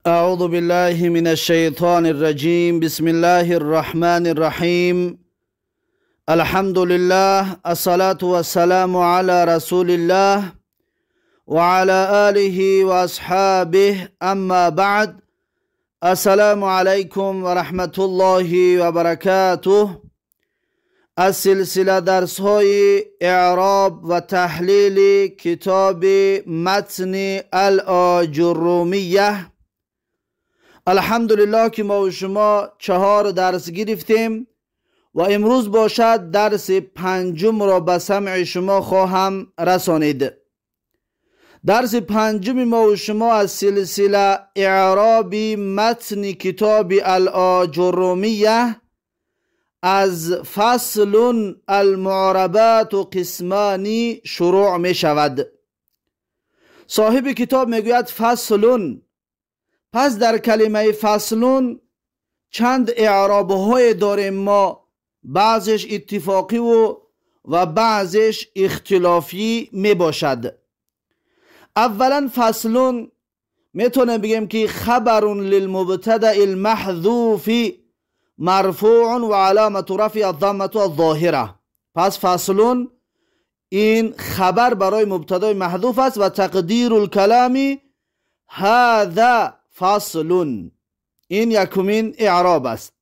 أعوذ بالله من الشيطان الرجيم. بسم الله الرحمن الرحيم. الحمد لله، الصلاة والسلام على رسول الله وعلى آله وأصحابه. أما بعد، السلام عليكم ورحمة الله وبركاته. از سلسله درس های اعراب و تحلیل کتاب متن الآجرومیه، الحمدلله که ما و شما 4 درس گرفتیم و امروز باشد درس 5 را به سمع شما خواهم رسانید. درس 5 ما و شما از سلسله اعراب متن کتاب الآجرومیه از فصل المعربات و قسمانی شروع می شود. صاحب کتاب می گوید فصلون. پس در کلمه فصلون چند اعراب های داریم ما، بعضش اتفاقی و بعضش اختلافی می باشد. اولا فصلون میتونه بگیم که خبر للمبتدأ المحذوف مرفوع و علامت رفع الضمه الظاهره. پس فصلون این خبر برای مبتدای محذوف است و تقدیر الکلام هذا فصلون. این یکمین اعراب است.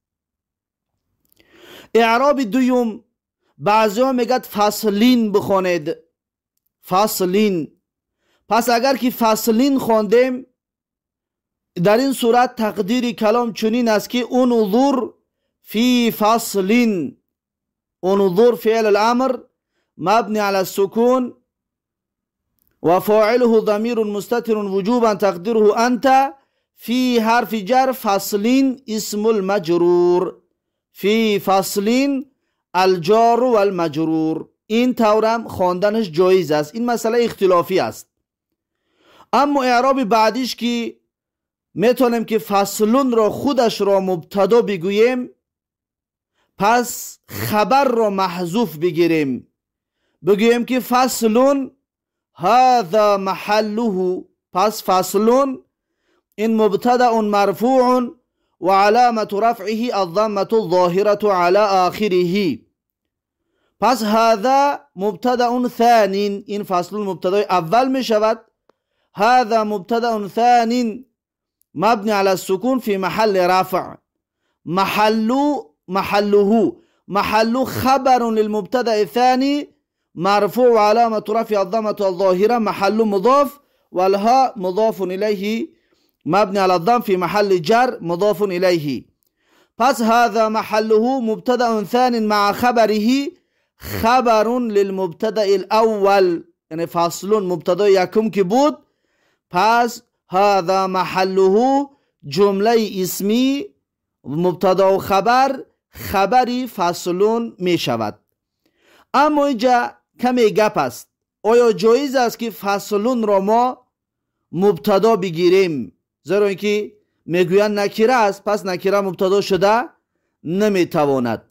اعراب دوم، بعضی ها میگد فصلین بخونید، فصلین. پس اگر که فصلین خوندیم در این صورت تقدیر کلام چنین است که انظر فی فصلین. انظر فعل الامر مبنی على السکون و فاعله ضمیر مستتر وجوبا تقدیره انت. فی حرف جر، فصلین اسم المجرور، فی فصلین الجار و المجرور. این طورم خواندنش جایز است. این مسئله اختلافی است. اما اعراب بعدیش که میتونیم که فصلون را خودش را مبتدا بگوییم، پس خبر را محذوف بگیریم، بگوییم که فصلون هذا محله. پس فصلون این مبتدا مرفوع و علامت رفعه الضمه الظاهره على آخره. پس هذا مبتدا ثانی، این فصلون مبتدای اول می شود. هذا مبتدا ثانی مبني على السكون في محل رفع. محل خبر للمبتدأ الثاني مرفوع علامة رفع الضمة الظاهرة محل مضاف والهاء مضاف إليه مبني على الضم في محل جر مضاف إليه. پس هذا محله مبتدأ ثان مع خبره خبر للمبتدأ الأول، يعني فاصل مبتدأ يكم که بود. پس هذا محله جمله اسمی مبتدا و خبر، خبری فصلون می شود. اما اینجا کمی گپ است. آیا جایز است که فصلون را ما مبتدا بگیریم؟ زیرا اینکه میگویند نکره است، پس نکره مبتدا شده نمیتواند.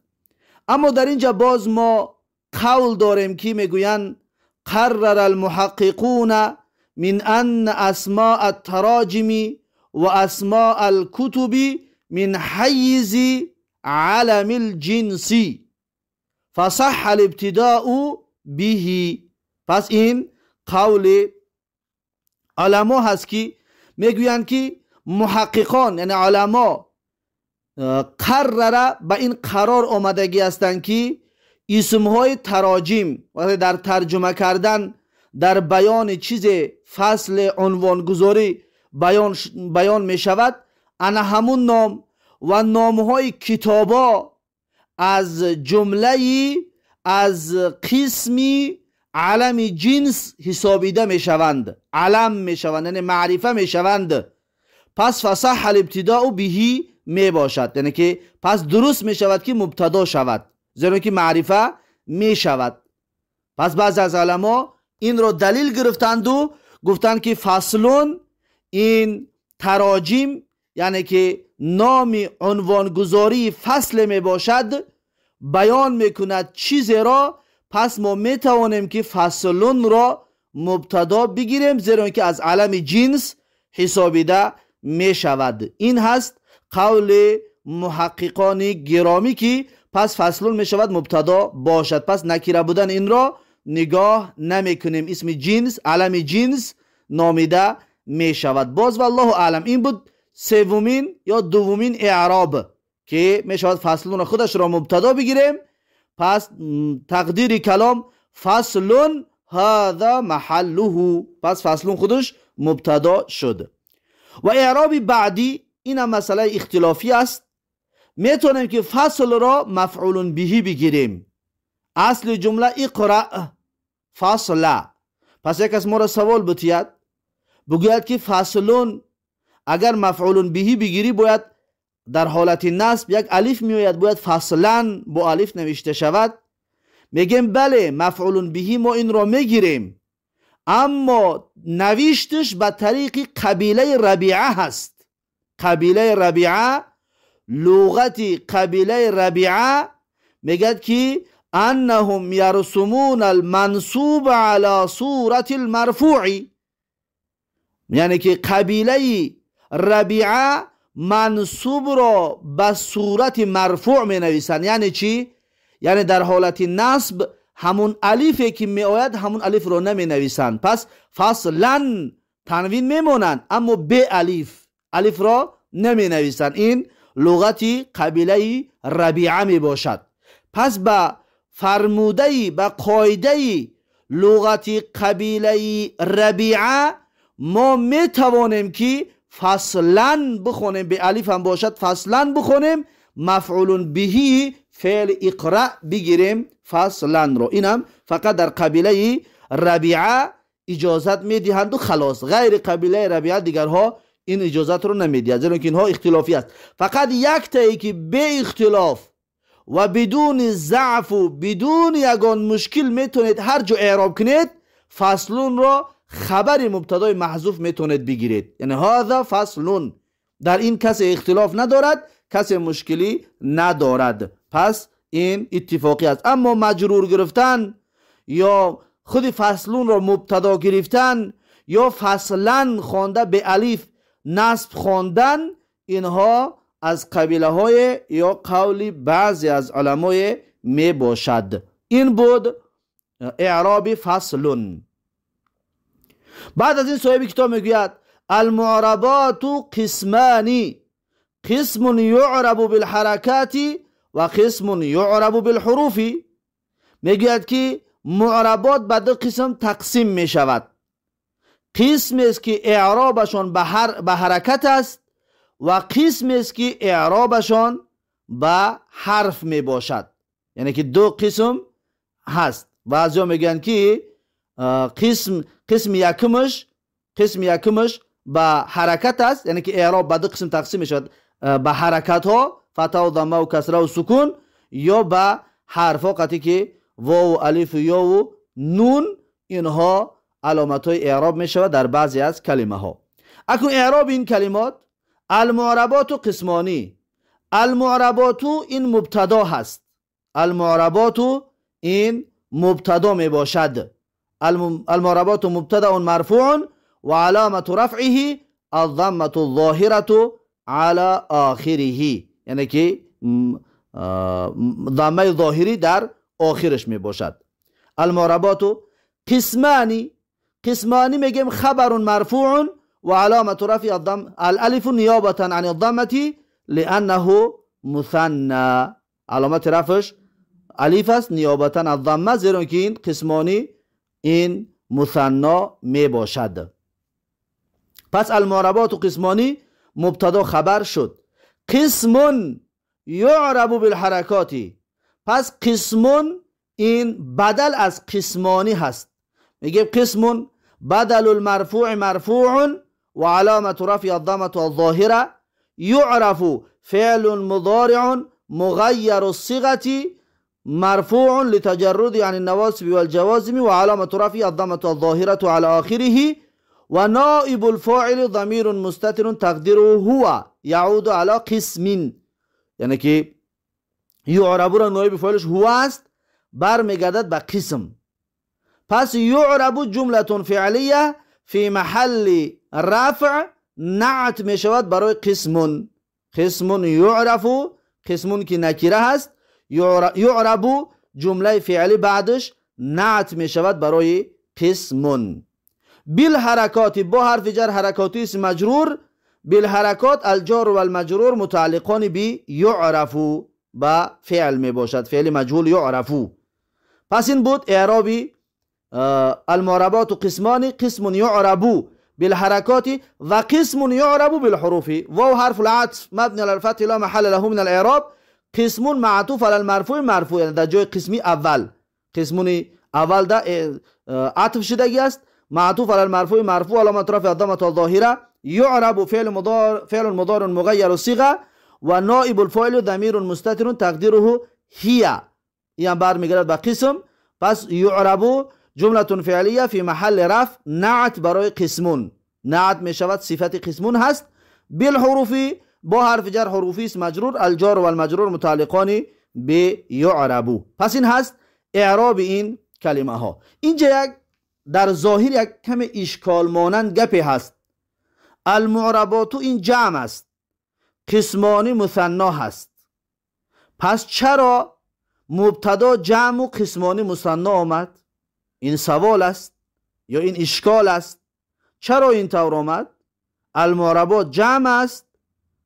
اما در اینجا باز ما قول داریم که میگویند قرر المحققون من ان اسماء التراجم و اسماء الكتب من حیز علم الجنس فصح الابتداء به. پس این قول علما هست که میگویند که محققان یعنی علما قرره به این قرار آمدگی هستند که اسمهای تراجم وقتی در ترجمه کردن، در بیان چیز فصل عنوان گذاری بیان می شود، انا همون نام و نامهای کتابا از جمله از قسمی علم جنس حسابیده می شوند، علم می شوند یعنی معرفه می شوند. پس فصح الابتداء به می باشد، یعنی که پس درست می شود که مبتدا شود، زیرا که معرفه می شود. پس بعض از علما این را دلیل گرفتند و گفتند که فصلون این تراجم یعنی که نام عنوانگذاری فصل می باشد، بیان می کند چیز را. پس ما می توانیم که فصلون را مبتدا بگیریم، زیرا که از علم جنس حسابیده می شود. این هست قول محققان گرامی که پس فصلون می شود مبتدا باشد. پس نکره بودن این را نگاه نمی کنیم، اسم جنس علم جنس نامیده می شود. باز والله اعلم. این بود سومین یا دومین اعراب که می شود فصلون خودش را مبتدا بگیریم. پس تقدیر کلام فصلون هذا محله، پس فصلون خودش مبتدا شد. و اعراب بعدی این هم مسئله اختلافی است. میتونیم که فصل را مفعول بهی بگیریم. اصل جمله اقرأ فصل. پس یک از ما را سوال بتید بگوید که فصلون اگر مفعول بهی بگیری باید در حالت نصب یک الف میآید، باید فصلن با الف نوشته شود. میگیم بله مفعول بهی ما این را میگیریم، اما نوشتش به طریق قبیله ربیعه هست. قبیله ربیعه، لغت قبیله ربیعه میگد که انهم یرسمون المنصوب على صورت المرفوع، یعنی که قبیله ربیعه منصوب را به صورت مرفوع می نویسند. یعنی چی؟ یعنی در حالت نصب همون الفی که می آید همون الف را نمی نویسند. پس فصلا تنوین می مونند اما به الف را نمی نویسند. این لغتی قبیله ربیعه می باشد. پس به فرموده به قاعده لغتی قبیله ربیعه ما می توانیم که فصلا بخونیم، به الف هم باشد فصلا بخونیم، مفعول بهی فعل اقرأ بگیریم فصلا رو. اینم فقط در قبیله ربیعه اجازت میدهند و خلاص. غیر قبیله ربیعه دیگرها این اجازت رو نمیدهند، زیرا که اینها اختلافی است. فقط یک تایی که به اختلاف و بدون ضعف و بدون یگان مشکل میتونید هر جا اعراب کنید، فصلون را خبر مبتدای محذوف میتونید بگیرید. یعنی هذا فصلون، در این کسی اختلاف ندارد، کسی مشکلی ندارد. پس این اتفاقی است. اما مجرور گرفتن یا خود فصلون را مبتدا گرفتن یا فصلن خوانده به الف نصب خواندن، اینها از قبیله های یا قولی بعضی از علمای می باشد. این بود اعراب فصلون. بعد از این صاحب کتاب میگوید المعربات قسمانی، قسم یعرب بالحرکات و قسم یعرب بالحروف. میگوید که معربات به دو قسم تقسیم می شود. قسم است که اعرابشان به حرکت است و قسم است که اعرابشان به حرف می باشد. یعنی که دو قسم هست. بعضیا میگن که قسم یکمش به حرکت است، یعنی که اعراب به دو قسم تقسیم می شود، به حرکت ها فتح و ضمه و کسره و سکون، یا به حرف ها قطعی که واو و الف و یا و نون، اینها علامت های اعراب می شود در بعضی از کلمه ها. اکنون اعراب این کلمات المعربات و قسمانی. المعربات این مبتدا هست، المعربات این مبتدا می باشد. المعربات مبتدا مرفوع و علامت رفعه الضمه الظاهره على آخره، یعنی که ضمه ظاهری در آخرش می باشد. المعربات قسمانی، قسمانی میگیم خبر مرفوع و علامت رفع الالف نیابه عن الضمه لانه مثنى، علامت رفعش الف است نیابه عن الضمه، زیرا که این قسمانی این مثنی می باشد. پس المعربات و قسمانی مبتدا خبر شد. قسم یعرب بالحرکات، پس قسم این بدل از قسمانی هست. میگه قسم بدل المرفوع مرفوع و علامت رفع الضمه الظاهره، یعرف فعل مضارع مغیر الصيغه مرفوع لتجرد عن النواصب والجوازم و علامت رفع الضمه الظاهره على آخره و نائب الفاعل ضمیر مستتر تقدیره هو یعود على قسم، یعنی که یعرب را نائب فاعلش هو است، برمیگردد به قسم. پس یعرب جمله فعلیه فی محل رفع نعت می شود برای قسمون. قسمون یعرفو، قسمون که نکره هست، یعربو جمله فعلی بعدش نعت می شود برای قسمون. بالحرکات با حرف جر حرکاتی اسم مجرور. بالحرکات الجار و المجرور متعلقان بی یعرفو با فعل می باشد، فعل مجهول یعرفو. پس این بود اعرابی المعربات قسمان، قسم یعربو بالحرکات و قسم یعربو بالحروف. و حرف العطف مبنی على الفتح لا محل له من الاعراب. قسم معطوف على المرفوع، مرفوع یعنی در جای قسمی اول، قسمون اول دا عطف شدگی است، معطوف على المرفوع، مرفوع علامت رفع الضمة الظاهرة. يعرب فعل مضارع مغير الصيغة و نائب الفاعل ضمیر مستتر تقدیره هي، یعنی برمیگردد به قسم. پس یعرب جمله فعلیه فی محل رفع نعت برای قسمون. نعت می شود صفت قسمون هست. بالحروف با حرف جر حروفی است مجرور، الجار و المجرور متعلقان به یعرب. پس این هست اعراب این کلمه ها. اینجا یک در ظاهر یک کم اشکال مانند گپی هست. المعربات این جمع است، قسمانی مثنا هست. پس چرا مبتدا جمع و قسمانی مثنا آمد؟ این سوال است یا این اشکال است. چرا این طور آمد؟ المعربات جمع است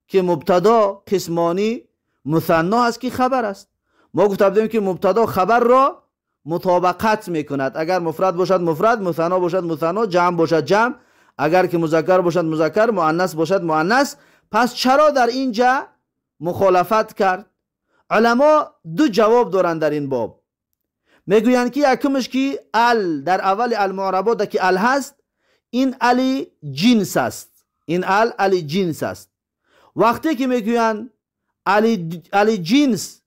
که مبتدا قسمانی مثنا است که خبر است. ما گفته بودیم که مبتدا خبر را مطابقت میکند. اگر مفرد باشد مفرد، مثنا باشد مثنا، جمع باشد جمع، اگر که مذکر باشد مذکر، مؤنث باشد مؤنث. پس چرا در اینجا مخالفت کرد؟ علما دو جواب دارند در این باب. میگویند که یکمش که ال در اول المعربات که ال هست، این ال جنس است. این ال جنس است. وقتی که میگویند ال جنس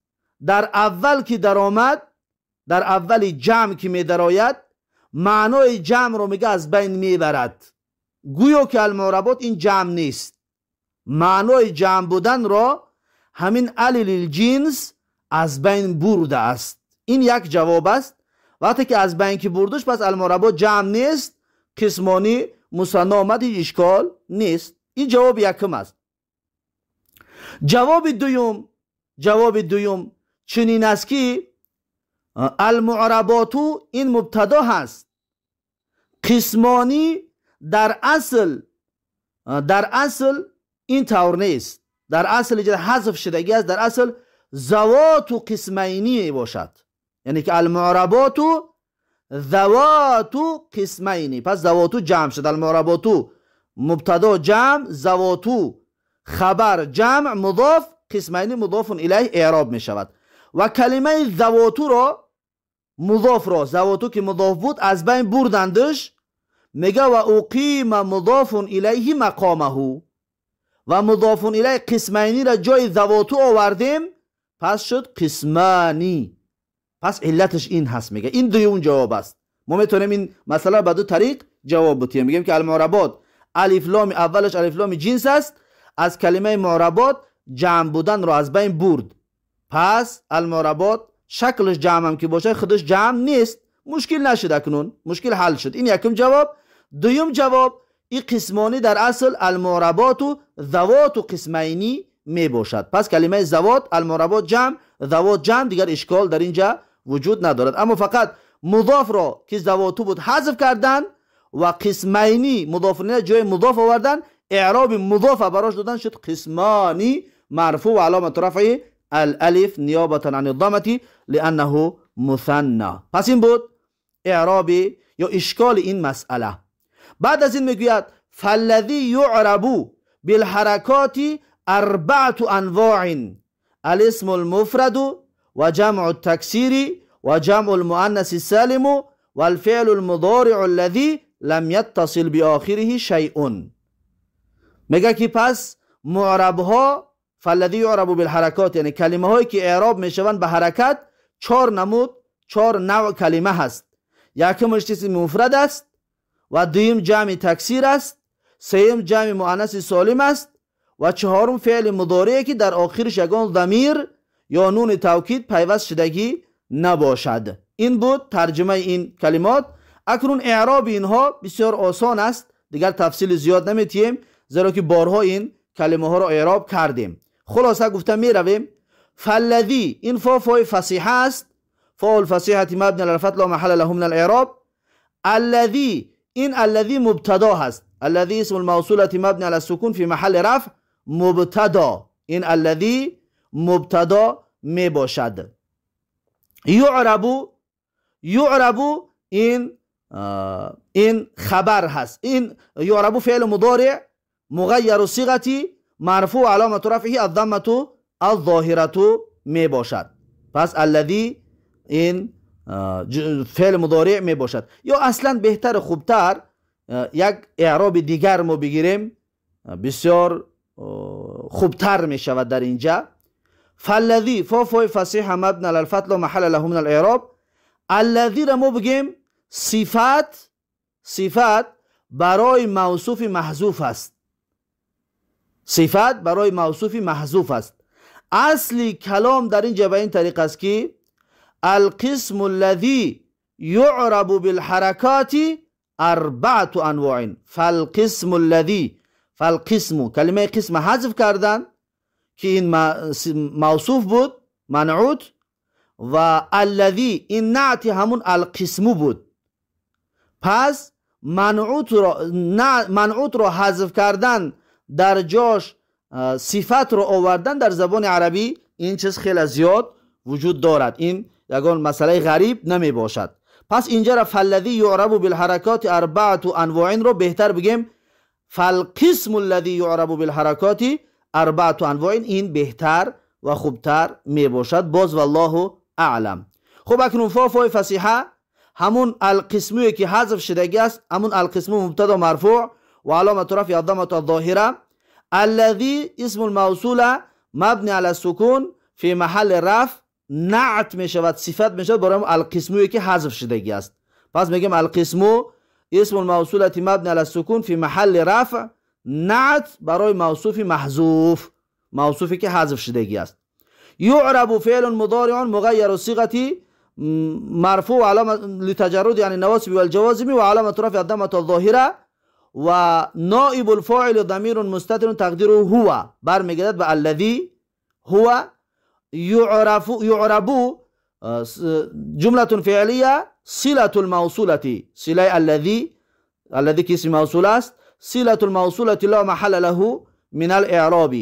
در اول که در آمد، در اول جمع که می درآید، معنای جمع رو میگه از بین میبرد. گویا که المعربات این جمع نیست. معنای جمع بودن را همین ال جنس از بین برده است. این یک جواب است. وقتی که از بین که بردش، پس المعربات جمع نیست، قسمانی مثنا آمد، هیچ اشکال نیست. این جواب یکم است. جواب دوم چنین است که المعرباتو این مبتدا هست، قسمانی در اصل این طور نیست. در اصل اینجا حذف شدگی است. در اصل ذوات قسمینی باشد، یعنی که المعرباتو ذوات قسمینی. پس ذواتو جمع شد. المعرباتو مبتدا جمع، ذواتو خبر جمع، مضاف، قسمینی مضاف الیه اعراب می شود. و کلمه ذواتو را مضاف را، ذواتو که مضاف بود، از بین بردندش. میگه و اقیم مضاف الیه مقامه، و مضاف الیه قسمینی را جای ذواتو آوردیم، پس شد قسمانی. پس علتش این هست. میگه این دوم جواب است. ما میتونیم این مسئله به دو طریق جواب بدیم. میگیم که المعربات الف لام اولش الف لام جنس است، از کلمه معربات جمع بودن را از بین برد. پس المعربات شکلش جمع هم که باشه خودش جمع نیست. مشکل نشد، اکنون مشکل حل شد. این یکم جواب. دوم جواب، این قسمانی در اصل المعربات و ذوات و قسمینی می باشد. پس کلمه ذوات المعربات جمع، ذوات جمع، دیگر اشکال در اینجا وجود ندارد. اما فقط مضاف را که ذواتو بود حذف کردن و قسمینی مضاف الیه جای مضاف آوردن، اعراب مضاف براش دادن، شد قسمانی مرفوع و علامت رفع الالف نیابه عن الضمه لانه مثنى. پس این بود اعراب یا اشکال این مسئله. بعد از این میگوید فالذی یعرب بالحرکات اربعه انواع: الاسم المفرد و جمع التکسیر و جمع المؤنث السالم و الفعل المضارع الذي لم يتصل بآخره شیء. میگه که پس معرب ها فالذی یعرب بالحرکات، یعنی کلمه هایی که اعراب میشوند به حرکت، چهار نوع کلمه هست. یکمش اسم مفرد است، و دویم جمع تکسیر است، سوم جمع مؤنث سالم است، و چهارم فعل مضارعی که در آخرش یگان ضمیر یا نون توکید پیوست شدگی نباشد. این بود ترجمه این کلمات. اکنون اعراب اینها بسیار آسان است، دیگر تفصیل زیاد نمیتیم. زیرا که بارها این کلمه ها رو اعراب کردیم. خلاصه گفتم می رویم. فالذی، این فای فصیحه است، فاء الفصیحه مبنی علی الفتح لا محل له من الاعراب. الذی، این الذی مبتدا هست، الذی اسم الموصوله مبنی علی السکون فی محل رفع مبتدا. این الذی مبتدا می باشد. یعربو این خبر هست. این یعربو فعل مضارع مغیر صیغتی مرفوع علامت رفعه الضمه الظاهره می باشد. پس الذی این فعل مضارع می باشد. یا اصلا بهتر خوبتر یک اعراب دیگر ما بگیریم، بسیار خوبتر می شود در اینجا. فالذی فای فصیح مبنی علی الفتح لا محل له من الاعراب. الذی را ما بگیم صفت برای موصوف محذوف است. صفت برای موصوف محذوف است. اصلی کلام در اینجا به این طریق است که القسم الذی یعرب بالحرکات اربعه انواع. فالقسم الذی، فالقسم کلمه قسم حذف کردن که این موصوف بود منعوت، و الذی این نعت همون القسم بود. پس منعوت را حذف کردن در جاش صفت را آوردن در زبان عربی این چیز خیلی زیاد وجود دارد. این یگان مسئله غریب نمی باشد. پس اینجا را فالذی یعرب بالحرکات اربعه انواع رو بهتر بگیم فالقسم الذی یعرب بالحرکات اربعه انواع. این بهتر و خوبتر می باشد. باز والله اعلم. خب اکنون فای فصیحه همون القسمی که حذف شدگی است، همون القسم مبتدا مرفوع و علامت رفع الضمه الظاهره. الذی اسم الموصوله مبنی علی السکون فی محل رفع نعت می شود، صفت می شود برای القسمی که حذف شدگی است. پس میگیم القسم اسم الموصوله مبنی علی السکون فی محل رفع نعت برای موصوف محذوف، موصوفی که حذف شدگی است. یعرب فعل مضارع مغیر صیغه مرفوع علامه لتجرد یعنی النواصب والجوازم و علامه رفع الضمه الظاهره و نائب الفاعل ضمیر مستتر تقدیره هو، برمیگردد به الذی هو. یعرب جمله فعلیه صله الموصوله، صله الذی که اسم موصول است، صله الموصوله لا محل له من الاعراب.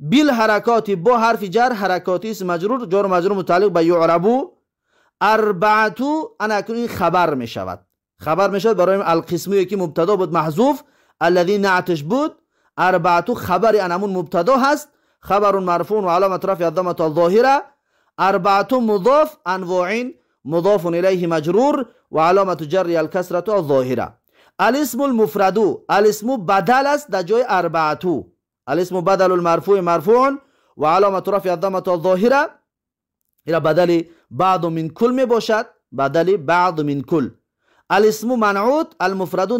بالحرکات با حرف جر، حرکات اسم مجرور، جار مجرور متعلق به یعرب. اربعتو انا اکنون خبر می شود، خبر می شود برای القسمی که مبتدا بود محذوف، الذی نعتش بود. اربعتو خبر انمون مبتدا هست، خبر مرفوع و علامت رفع الضمه الظاهره. اربعتو مضاف انواع مضاف الیه مجرور و علامت جر الکسره الظاهره. الاسم المفرد، الاسم بدل است در جای اربعتو. الاسم بدل المرفوع مرفوع و علامت رفع الضمه الظاهره. این بدل بعض من کل می باشد، بدل بعض من کل. الاسم منعوت المفرد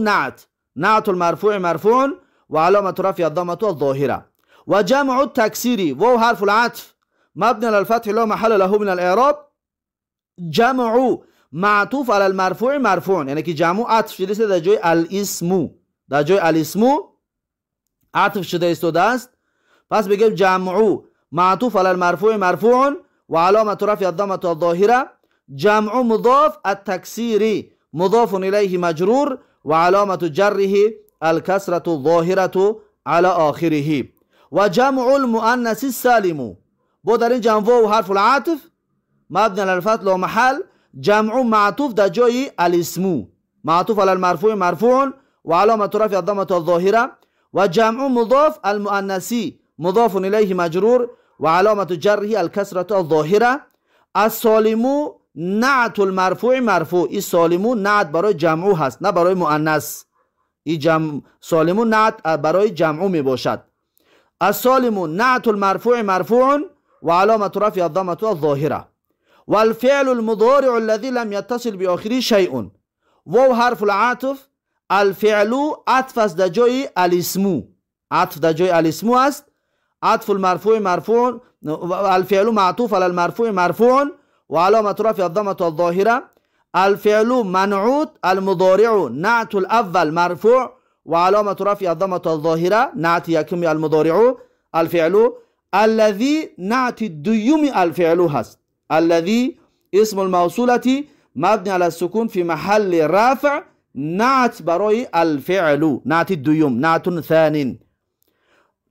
نعت المرفوع مرفوع و علامت رفع الضمه الظاهره. و جمع التکسیری و حرف العطف مبنی علی الفتح لا محل له من الاعراب. جمع معطوف علی المرفوع مرفوع، یعنی که جمع عطف شده در جای الاسم، در جای الاسم عطف شده ایستاده است. پس بگیم جمع معطوف علی المرفوع مرفوع و علامت رفع الضمه الظاهره. جمع مضاف التکسیری مضاف الیه مجرور و علامت جره الکسره الظاهره على آخره. و جمع المؤنث السالم با در این جمع و حرف العطف مبنی علی الفتح لا محل. جمع معطوف در جای الاسم، معطوف علی المرفوع مرفوع و علامت رفع الضمه الظاهره. و جمع مضاف المؤنثی مضاف الیه مجرور و علامت جره الکسره الظاهره. السالم نعت المرفوع مرفوع، این سالم نعت برای جمع هست نه برای مؤنث. این سالم نعت برای جمع می باشد. السالم نعت المرفوع مرفوع و علامت رفع الضمه الظاهره. والفعل المضارع الذي لم يتصل بآخره شيء و حرف العطف. الفعل عطف است در جای الاسم، عطف در جای الاسم است. عطف المرفوع مرفوع، الفعل معطوف على المرفوع مرفوع و علامت رفع الضمه الظاهره. الفعل منعوت المضارع نعت الاول مرفوع و علامت رفع الضمه الظاهره نعت یکم المضارع الفعل. الذي نعت دوم الفعل هست. الذي اسم الموصولة مبني على السكون في محل رفع نعت برای الفعل نعت الدوم نعت ثان.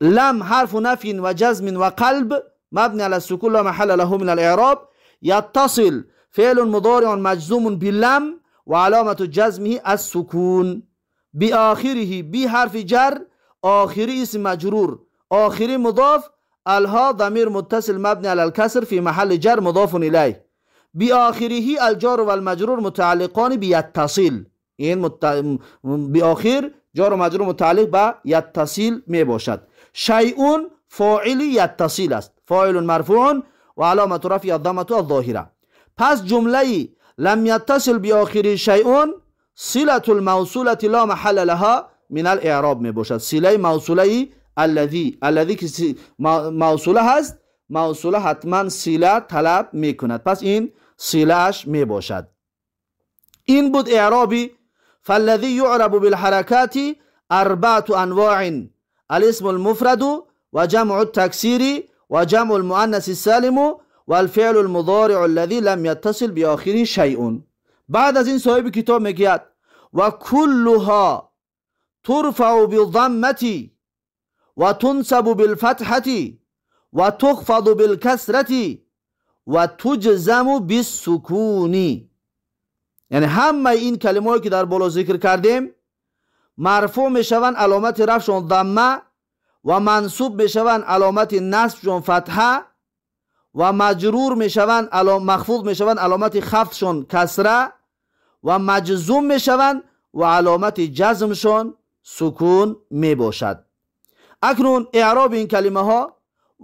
لم حرف نفي وجزم وقلب مبني على السكون لا محل له من الإعراب. يتصل فعل مضارع مجزوم باللم وعلامة جزمه السكون. بآخره بحرف جر آخری اسم مجرور آخری مضاف الها ضمير متصل مبني على الكسر في محل جر مضاف إليه. بآخره الجار والمجرور متعلقان بيتصل. این بآخر جار و مجرور متعلق به يتصل می باشد. شیء فاعل يتصل است. فاعل مرفوع و علامت رفع الضمه الظاهره. پس جمله لم يتصل بآخر شیء صلة الموصولة لا محل لها من الاعراب می باشد. صله موصوله الذي که موصوله هست موصوله حتما صله طلب می کند. پس این صلهش می باشد. این بود اعرابی. فالذي يعرب بالحركات أربعة أنواع: الاسم المفرد وجمع التكسير وجمع المؤنث السالم والفعل المضارع الذي لم يتصل بآخره شيء. بعد از این صاحب کتاب میگوید و كلها ترفع بالضمة وتنصب بالفتحة وتخفض بالكسرة وتجزم بالسكون. یعنی همه این کلمه‌ای که در بالا ذکر کردیم مرفوع میشوند علامت رفعشون ضمه و منصوب میشوند علامت نصبشون فتحه و مجرور میشوند مخفوض میشوند علامت خفضشون کسره و مجزوم میشوند و علامت جزمشون سکون میباشد. اکنون اعراب این کلمه ها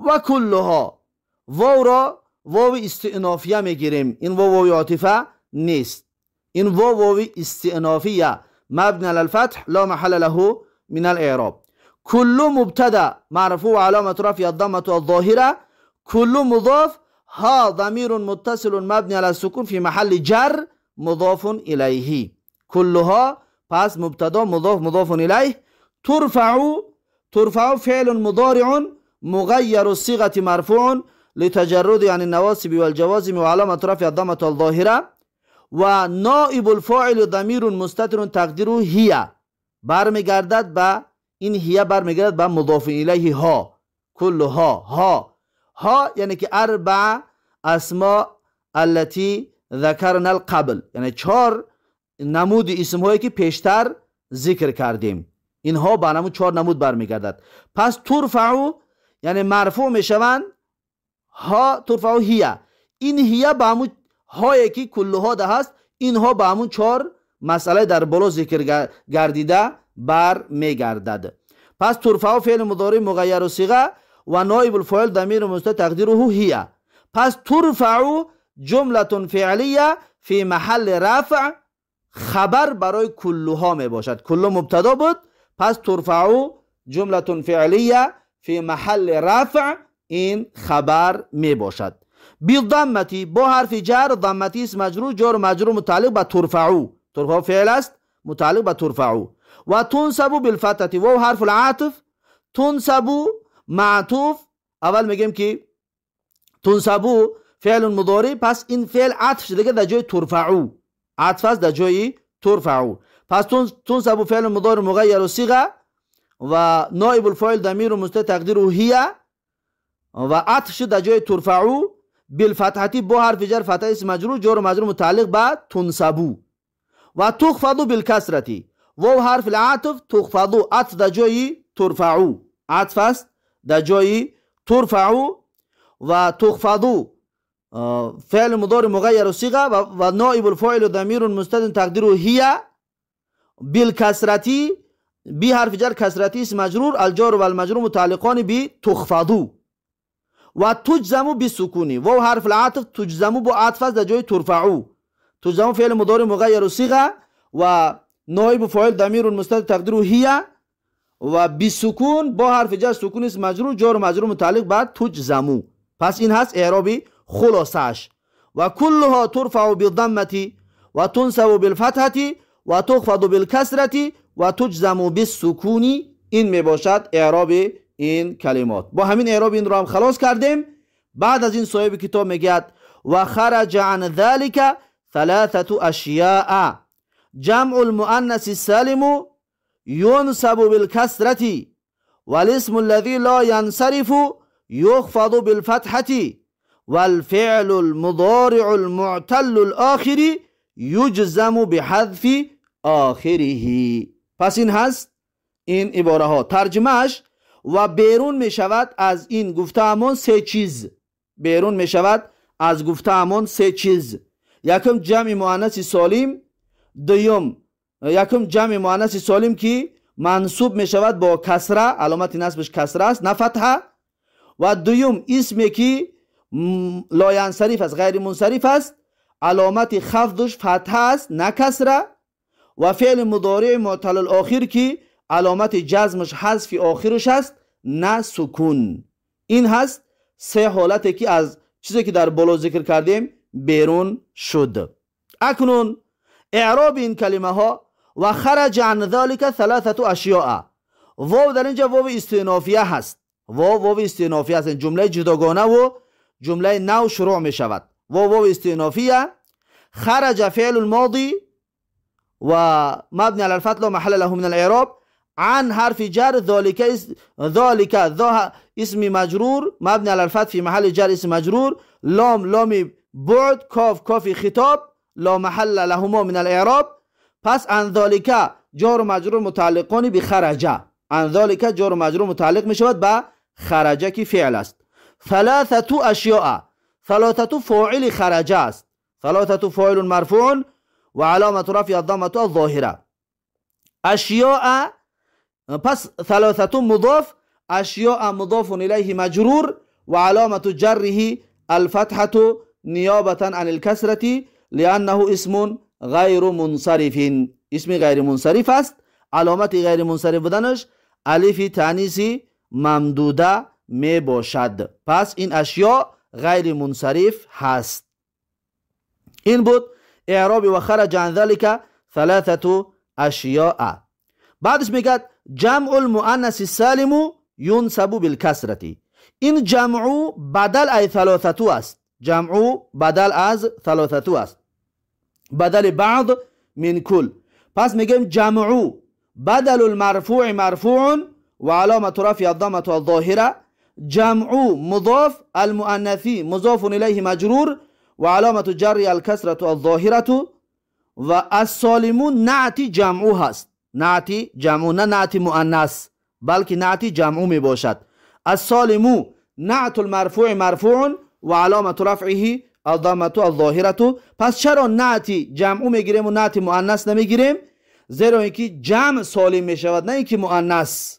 و کلها واو را واو استئنافیه میگیریم. این واو عاطفه نیست. این واو استئنافیه مبنی علی الفتح لا محل له من الاعراب. كل مبتدا مرفوع علامة رفع الضمة الظاهرة. كل مضاف ها ضمير متصل مبني على السكون في محل جر مضاف إليه. كلها پس مبتدا مضاف مضاف إليه. ترفع فعل مضارع مغير الصيغة مرفوع لتجرد عن النواصب والجوازم وعلامة رفع الضمة الظاهرة. و نائب الفاعل ضمیر مستتر تقدیره هی برمیگردد به این هی برمیگردد به مضاف الیه ها. کلها ها یعنی که اربع اسماء التي ذکرنا القبل، یعنی 4 نمود اسم هایی که پیشتر ذکر کردیم اینها به نمود 4 نمود برمیگردد. پس ترفع یعنی مرفوع میشوند ها ترفع هی. این هی به همون هایی که کلها ده هست اینها به همون 4 مسئله در بالا ذکر گردیده بر میگردد. پس ترفع فعل مضارع مغیر الصیغه و نائب الفاعل ضمیر مستتر تقدیره هی. پس ترفع جمله فعلیه فی محل رفع خبر برای کلها می باشد. کل مبتدا بود پس ترفع جمله فعلیه فی محل رفع این خبر می باشد. بالضمتی با حرف جر ضمتی اسم مجرور جار مجرور متعلق به ترفع فعل است متعلق به ترفع. و تنصب بالفتحه و حرف العطف تنصب معطوف اول میگیم که تنصب فعل مضارع پس این فعل عطف شده در جای ترفع عطف است در جای ترفع. پس تنصب فعل مضارع مغیر الصیغه و نائب الفاعل ضمیر مستتر تقدیره هی و عطف شده در جای ترفع. بالفتحه با حرف جر فتحه اسم مجرور جار مجرور متعلق به تنصب. و تخفض بالکسرة و حرف العطف تخفض عطف در جای ترفع عطف است در جای ترفع. و تخفض فعل مضارع مغیر الصیغه و نائب الفاعل ضمیر مستتر تقدیره هی. بالکسرة بی حرف جر کسرتی اسم مجرور الجار و المجرور متعلقان به تخفض. و تجزم بالسکون و حرف العطف تجزم با عطف است در جای ترفع. تجزم فعل مضارع مغیر الصیغه و نائب فاعل ضمیر مستتر تقدیره هی و بالسکون با حرف جر سکون اسم مجرور جار و مجرور متعلق به تجزم. پس این هست اعرابی خلاصش. و کلها ترفع بالضمه و تنصب بالفتحه و تخفض بالکسرة و تجزم بالسکون. این می باشد اعراب این کلمات. با همین اعراب این رو هم خلاص کردیم. بعد از این صاحب کتاب میگه و خرج عن ذلك ثلاثه اشیاء. جمع المؤنث السالم ينصب بالكسرة والاسم الذي لا ينصرف يخفض بالفتحة والفعل المضارع المعتل الآخر يجزم بحذف آخره. پس این هست این عباره ها. ترجمهش و بیرون می شود از این گفته‌مان سه چیز. بیرون می شود از گفته‌مان سه چیز. یکم جمع مؤنث سالم، دوم یکم جمع مؤنث سالم که منصوب می شود با کسره، علامت نصبش کسره است نه فتحه، و دوم اسمی که لا ینصرف است، غیر منصرف است، علامت خفضش فتحه است نه کسره، و فعل مضارع معتل الاخر که علامت جزمش حذف آخرش است نه سکون. این هست سه حالتی که از چیزی که در بالا ذکر کردیم بیرون شد. اکنون اعراب این کلمه ها و خرج عن ذلك ثلاثه اشیاء. واو در اینجا واو استئنافیه هست. واو استئنافیه است. جمله جداگانه و جمله نو شروع می شود. واو استئنافیه. خرج فعل الماضی و مبني على الفتح لا محل له من الاعراب. عن حرف جر ذلك اسم مجرور مبني على الفتح في محل جر اسم مجرور. لام بعد، کاف خطاب لا محل لهما من الاعراب. پس عن ذلك جار و مجرور متعلقان به خرجه. عن ذلك جار و مجرور متعلق می شود به خرجه که فعل است. ثلاثه اشیاء. ثلاثه فاعل خرجه است. ثلاثه فاعل مرفوع و علامت رفع الضمه الظاهره. اشیاء پس ثلاثه مضاف، اشیاء مضاف الیه مجرور و علامت جره الفتحه نیابه عن الكسره لانه اسم غیر منصرف. اسم غیر منصرف است. علامت غیر منصرف بودنش الف تانیث ممدوده می باشد. پس این اشیاء غیر منصرف هست. این بود اعراب و خرج عن ذلك ثلاثه اشیاء. بعدش میگه جمع المؤنث السالم ينصب بالكسره. این جمع بدل از ثلاثه است. جمع بدل از ثلاثه است، بدل بعض من کل. پس میگیم جمع بدل المرفوع مرفوع و علامت رفع الضمه الظاهره. جمع مضاف المؤنثی مضاف الیه مجرور و علامت جر الکسره الظاهره. و السالمون نعت جمع هست. نعت جمع نه نعت مؤنث بلکه نعت جمع می باشد. السالم نعت المرفوع مرفوع و علامت رفعه الضمه الظاهره. پس چرا نعت جمع میگیریم و نعت مؤنث نمیگیریم؟ زیرا اینکه جمع سالم می شود نه اینکه مؤنث.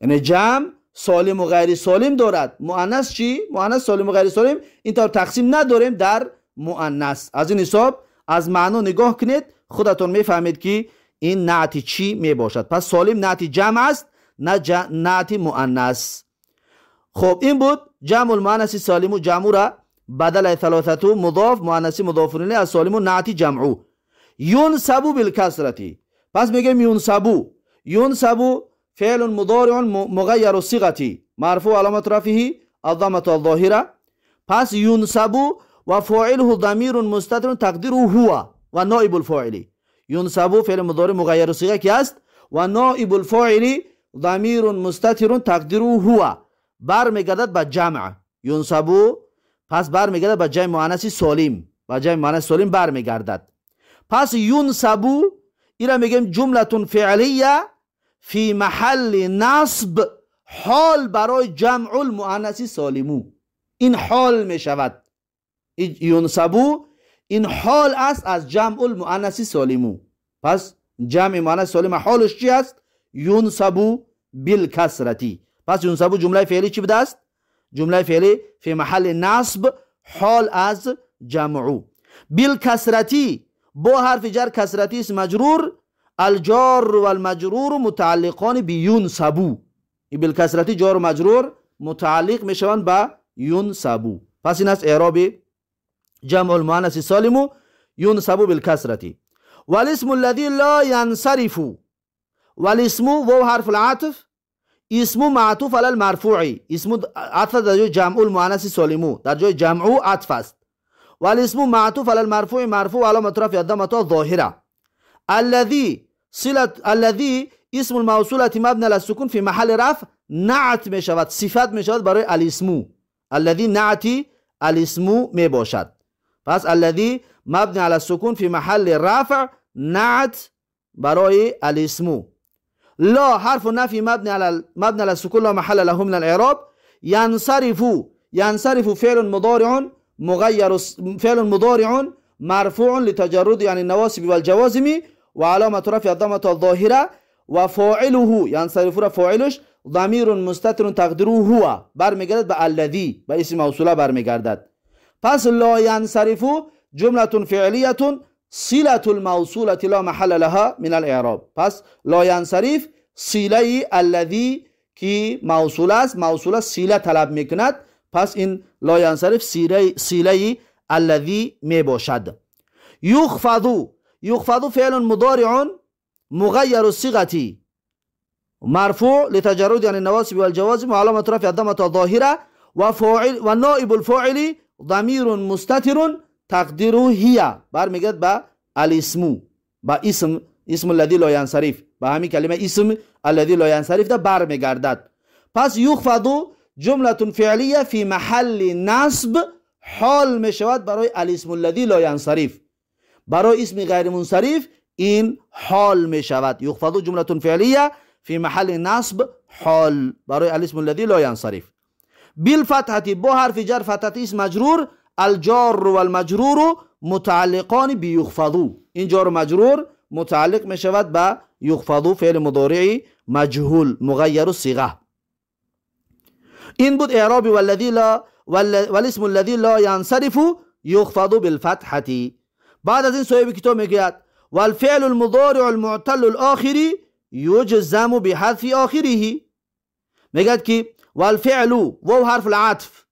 یعنی جمع سالم و غیر سالم دارد. مؤنث چی؟ مؤنث سالم و غیر سالم اینطور تقسیم نداریم در مؤنث. از این حساب از معنا نگاه کنید خودتون میفهمید که این نعت چی می باشد. پس سالم نعت جمع است نه نعت مؤنث. خب این بود جمع المؤنث سالم و جمع را بدل ثلاثه مضاف مؤنث مضاف الیه از سالم و نعت جمع. ينصب بالكسره. پس میگیم ينصب فعل مضارع مغیر الصيغه مرفوع علامت رفعه الضمه الظاهره. پس ينصب و فاعله ضمیر مستتر تقدیره هو و نائب الفاعل. ينصب فعل مضارع مغیر الصيغه کی است و نائب الفاعل ضمیر مستتر تقدیره هو. برمیگردد به جمع. ينصب پس برمیگردد به جمع مؤنث سالم. و جمع مؤنث سالم برمیگردد. پس ينصب اینا میگیم جمله فعلیه فی محل نصب حال برای جمع المؤنث سالم. این حال می شود. ينصب این حال است از جمع المؤنث سالم. پس جمع مؤنث سالم حالش چی است؟ ينصب بالکسرتی. پس ينصب جمله فعلی چی بوده است؟ جمله فعلی فی محل نصب حال از جمع. بالکسرتی با حرف جر کسرتی اسم مجرور الجار و المجرور متعلقان به ينصب. بالکسرتی جار و مجرور متعلق می شوند به ينصب. پس این است اعراب جمع المؤنث السالم ينصب بالکسرتی. والاسم الذي لا ينصرف والاسم و حرف العطف اسم معطوف علی المرفوع، اسم عطف در جای جمع المؤنث سالم، در جای جمع عطف است. والاسم معطوف علی المرفوع مرفوع علامة رفع الضمة الظاهرة. الذي اسم الموصولة مبني على السكون في محل رفع نعت می شود، صفت می شود برای الاسم. الذي نعتی الاسم می باشد. پس الذي مبني على السكون في محل رفع نعت برای الاسم. لا حرف نفي مبني على السكون لا محل له من الاعراب. ينصرف فعل مضارع مغير، فعل مضارع مرفوع لتجرد يعني النواصب والجوازم وعلامة رفع الضمة الظاهرة. وفاعله ينصرف را فاعلش ضمير مستتر تقديره هو، برمیگردد به الذي، به اسم موصوله برمیگردد. پس لا ينصرف جملة فعلية صلة الموصولة لا محل لها من الاعراب. پس لا ينصرف صله الذي کی موصول است، موصول صله طلب میکند، پس این لا ينصرف صله الذي می باشد. يخفض فعل مضارع مغير الصيغة مرفوع لتجرد عن النواصب والجوازم وعلامة رفع الضمة الظاهرة. ونائب الفاعل ضمير مستتر تقديره هي، برمیگرد به الاسم، با اسم الذي لا ينصرف، با همین کلمه اسم الذي لا ينصرف ده برمیگردد. پس يخفض جملة فعلية في محل نصب حال می شود برای الاسم الذي لا ينصرف، برای اسم غیر منصرف این حال می شود. يخفض جملة فعلية في محل نصب حال برای الاسم الذي لا ينصرف. بالفتحة با حرف جر فتحة اسم مجرور، الجار والمجرور متعلقان بيخفض، این جار مجرور متعلق می شود با يخفض فعل مضارع مجهول مغیر الصيغه. این بود اعراب والاسم الذي لا ينصرف يخفض بالفتحة. بعد از این صاحب کتاب میگوید والفعل المضارع المعتل الاخر يجزم بحذف آخره. میگد که والفعل و حرف العطف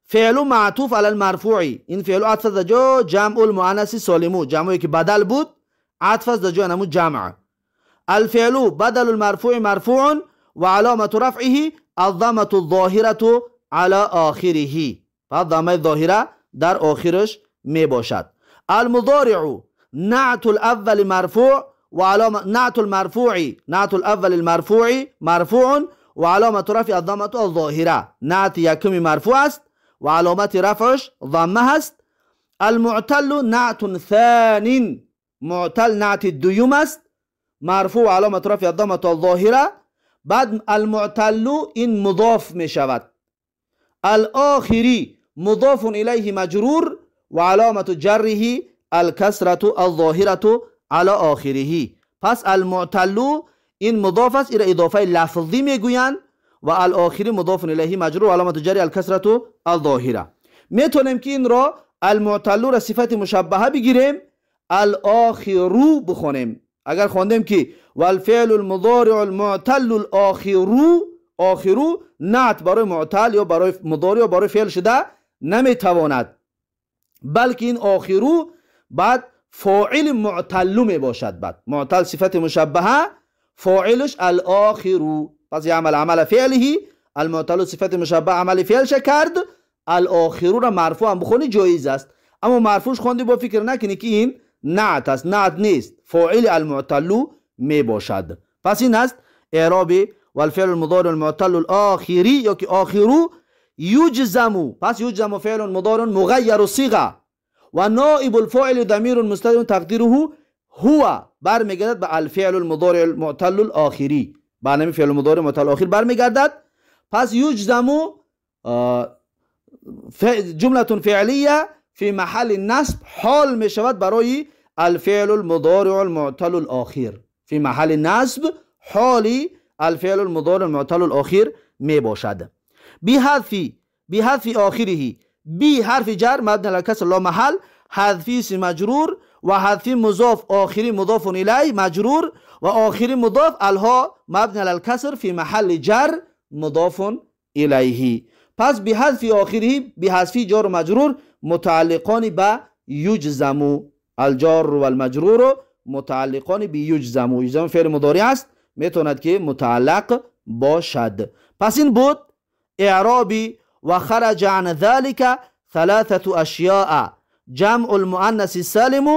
فعل معطوف على المرفوع، این فعل عطف از جا جمع المؤنث سالم، جمعی که بدل بود عطف از جا نمود جمع. الفعل بدل المرفوع مرفوع وعلامة رفعه الضمة الظاهرة على آخره، پس ضمه ظاهره در آخرش می باشد. المضارع نعت الاول مرفوع وعلامة نعت الاول المرفوع مرفوع وعلامة رفع الضمة الظاهرة، نعت یکمی مرفوع است و علامت رفعش ضمه است. المعتل نعت ثان، معتل نعت دوم است مرفوع علامت رفع الضمة الظاهرة. بعد المعتل این مضاف می شود. الاخری مضاف الیه مجرور و علامت جره الکسرة الظاهرة على آخره. پس المعتل این مضاف است، این اضافه لفظی میگویند و الاخری مضاف الیه مجرور و علامت جره الکسرة الظاهره. میتونیم که این را المعتل را صفت مشبهه بگیریم، الاخرو بخونیم. اگر خواندیم که والفعل المضارع المعتل الاخرو نعت برای معتل یا برای مضارع یا برای فعل شده نمیتواند، بلکه این آخرو بعد فاعل معتل می باشد. بعد معتل صفت مشبهه فاعلش الاخرو، پس یعمل عمل فعله، المعتل صفت مشبهه عمل فعلش کرد، الاخرو را مرفوع هم بخونی جایز است، اما مرفوعش خوندی با فکر نکنی که این نعت است، نعت نیست، فاعل المعتل می باشد. پس این است اعراب والفعل المضارع المعتل الاخری یا که آخرو یجزم، پس یجزم فعل مضارع مغیر الصيغه و نائب الفاعل ضمیر مستتر تقدیره هو، برمیگردد به الفعل المضارع المعتل الاخری، به نام فعل مضارع معتل الاخر برمیگردد. پس یجزم جمله فعلیه فی محل نصب حال می شود برای الفعل المضارع المعتل الاخر، فی محل نصب حالی الفعل المضارع المعتل الاخر می باشد. بحذف آخره، بی حرف جر مبنی علی الکسر لا محل، حذفی اسم مجرور و حذفی مضاف آخری مضاف الیه مجرور و آخری مضاف الها مبنی علی الکسر فی محل جر مضاف الیه. پس بحذف آخره، بحذفی جار و مجرور متعلقان به یجزم، الجار و المجرور متعلقان به یجزم. یجزم فعل مضارع است میتوند که متعلق باشد. پس این بود اعرابی. و خرج عن ذلك ثلاثة اشیاء: جمع المؤنث السالم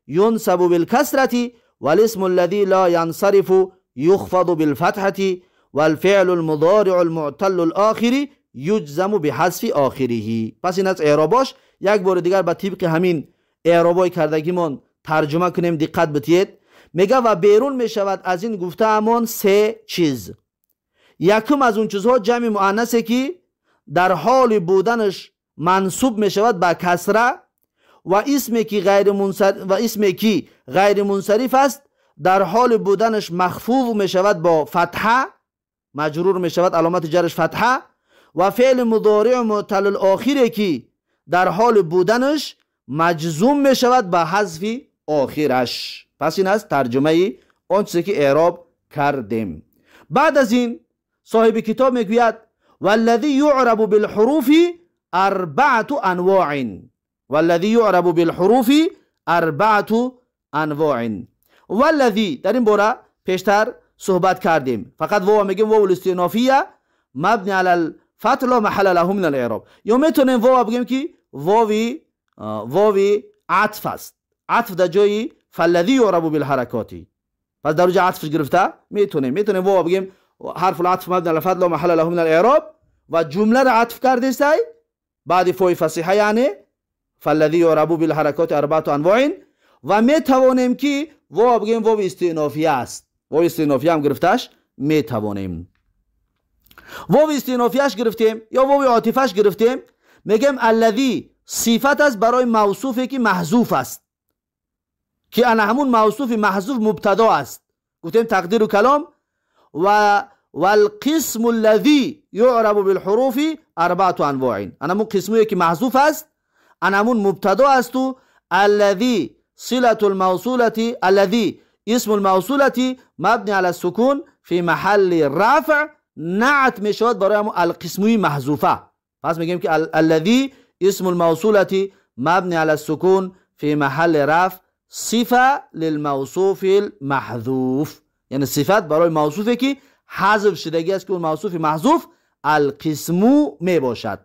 ينسب بالكسرة، والاسم الذي لا ينصرف يخفض بالفتحة، والفعل المضارع المعتل الآخر یجزم بحذف آخره. پس این از اعراباش. یک بار دیگر با طبق همین اعرابای کردگیمون ترجمه کنیم. دقت بتید. میگه و بیرون میشود از این گفته همون سه چیز. یکم از اون چیزها جمع مؤنثه که در حال بودنش منصوب میشود با کسره، و اسمی که غیر منصرف است در حال بودنش مخفوض میشود با فتحه، مجرور میشود علامت جرش فتحه، و فعل مضارع معتل الاخره که در حال بودنش مجزوم میشود با حذف آخرش. پس این از ترجمه اون چیزی که اعراب کردیم. بعد از این صاحب کتاب میگوید والذی یعرب بالحروف اربعه انواع. والذی یعرب بالحروف اربعه انواع. والذی در این باره پیشتر صحبت کردیم. فقط واو میگیم واو الاستئنافیه مبنی علی الفتح لا محل له من الاعراب. یا میتونیم واو بگیم که واو عطف است. عطف در جای فالذی یعرب بالحرکاتی. پس در جای عطفش گرفته میتونیم واو بگیم حرف العطف مبنی علی الفتح لا محل له من الاعراب و جمله را عطف کرده است بعد فوی فصیحه، یعنی فالذی یعرب بالحرکات اربعه انواع. و میتوانیم که واو بگیم واو استئنافیه است. واو استئنافیه هم گرفتش میتوانیم. واو استئنافیهش گرفتیم یا واو عاطفش گرفتیم، میگیم الذی صفت است برای موصوفی که محذوف است، که انا همون موصوف محذوف مبتدا است. گفتیم تقدیر و کلام. و والقسم الذي يعرب بالحروف اربعه انواع. انا همون قسمی که محذوف است، انا همون مبتدا است. و الذي صله الموصوله، الذي اسم الموصوله مبني على السكون في محل رفع نعت میشود برای همون القسمی محذوفه. پس میگیم که الذي اسم الموصوله مبني على السكون في محل رفع صفه للموصوف المحذوف، یعنی صفت برای موصوفی که حذف شدگی است که اون موصوف محذوف القسمو می باشد.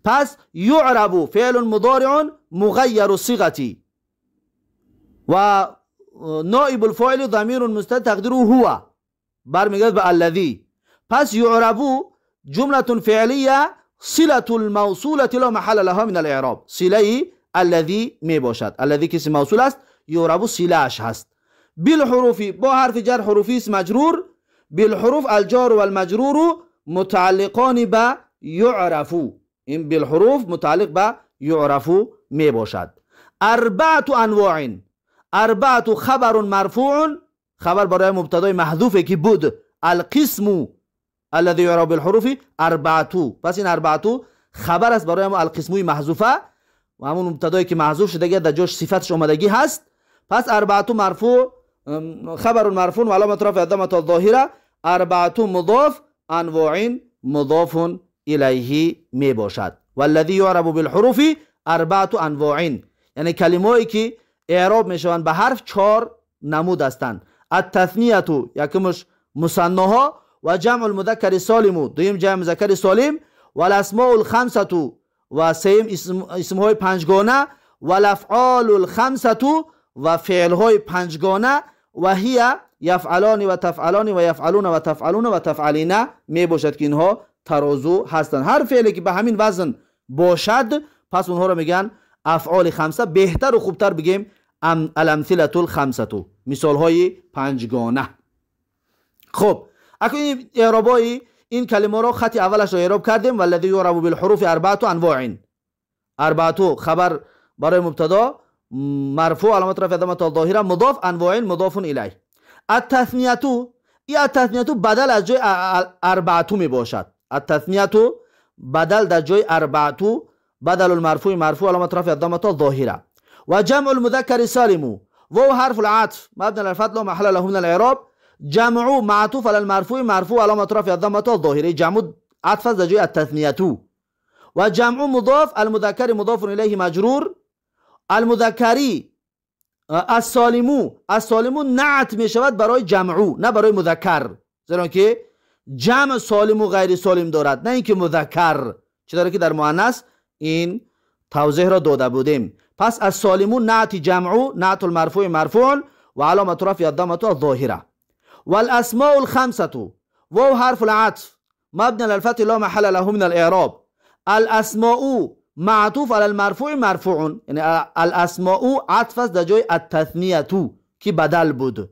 پس یعرب فعل مضارع مغیر صیغتی و نائب الفاعل ضمیر مستتر تقدیره هو، برمیگرد به الذی. پس یعرب جمله فعلیه صله الموصوله لا محل لها من الاعراب. صله الذی می باشد. الذی که اسم موصول است، یعرب صله اش هست. بالحروف با حرف جر حروفی است مجرور. بالحروف الجار والمجرور متعلقان به یعرف. این بالحروف متعلق به یعرف می باشد. اربعه انواع. اربعه خبر مرفوع، خبر برای مبتدای محذوفه که بود القسم الذي يعرب بالحروف اربعه. پس این اربعه خبر است برای القسمی محذوفه و همون مبتدایی که محذوف شده در جاش صفتش اومدگی هست. پس اربعه مرفوع، خبر مرفوع و علامت رفع الضمه الظاهره. اربعه مضاف، انواع مضاف الیه می باشد. والذی یعرب بالحروف اربعه انواع، یعنی کلمه‌ای که اعراب میشوند به حرف 4 نمود هستند. التثنیه یکمش مثناها، و جمع المذکر سالم دویم جمع مذکر سالم، و الاسماء الخمسه و سیم اسمهای پنجگانه، و الافعال الخمسه و فعلهای پنجگانه، و هی یفعلان و تفعلان و یفعلون و تفعلون و تفعلین می باشد که اینها ترازو هستند. هر فعلی که به همین وزن باشد پس اونها رو میگن افعال خمسه. بهتر و خوبتر بگیم الامثله الخمسه، مثال های پنجگانه. خب اکنون اعرابای این کلمه را خط اولش را اعراب کردیم. والذی یعرب بالحروف اربعه انواع. اربعه خبر برای مبتدا مرفوع علامت رفع ضمه الظاهره مضاف، انواع مضاف الیه. التثنیه، این التثنیه بدل از جای اربعه می باشد. التثنیه بدل در جای اربعه، بدل المرفوع مرفوع علامت رفع ضمه الظاهره. و جمع المذکر سالم و حرف العطف مبني على الفتح لا محل له من الاعراب. جمع معطوف على المرفوع مرفوع علامت رفع الضمه الظاهره. جمع عطف در جای التثنیه. و جمع مضاف، المذکر مضاف الیه مجرور. المذکری السالمو نعت می شود برای جمعو، نه برای مذکر، زیرا که جمع سالم و غیر سالم دارد، نه اینکه مذکر، چرا که در مؤنث این توضیح را داده بودیم. پس السالمو نعت جمعو، نعت المرفوع مرفوع و علامت رفع الضمه الظاهره. والاسماء الخمسه واو حرف العطف مبني على الفتح لا محل له من الاعراب. الاسماء معطوف على المرفوع مرفوع، یعنی الاسماء عطف است در جای التثنیه که بدل بود.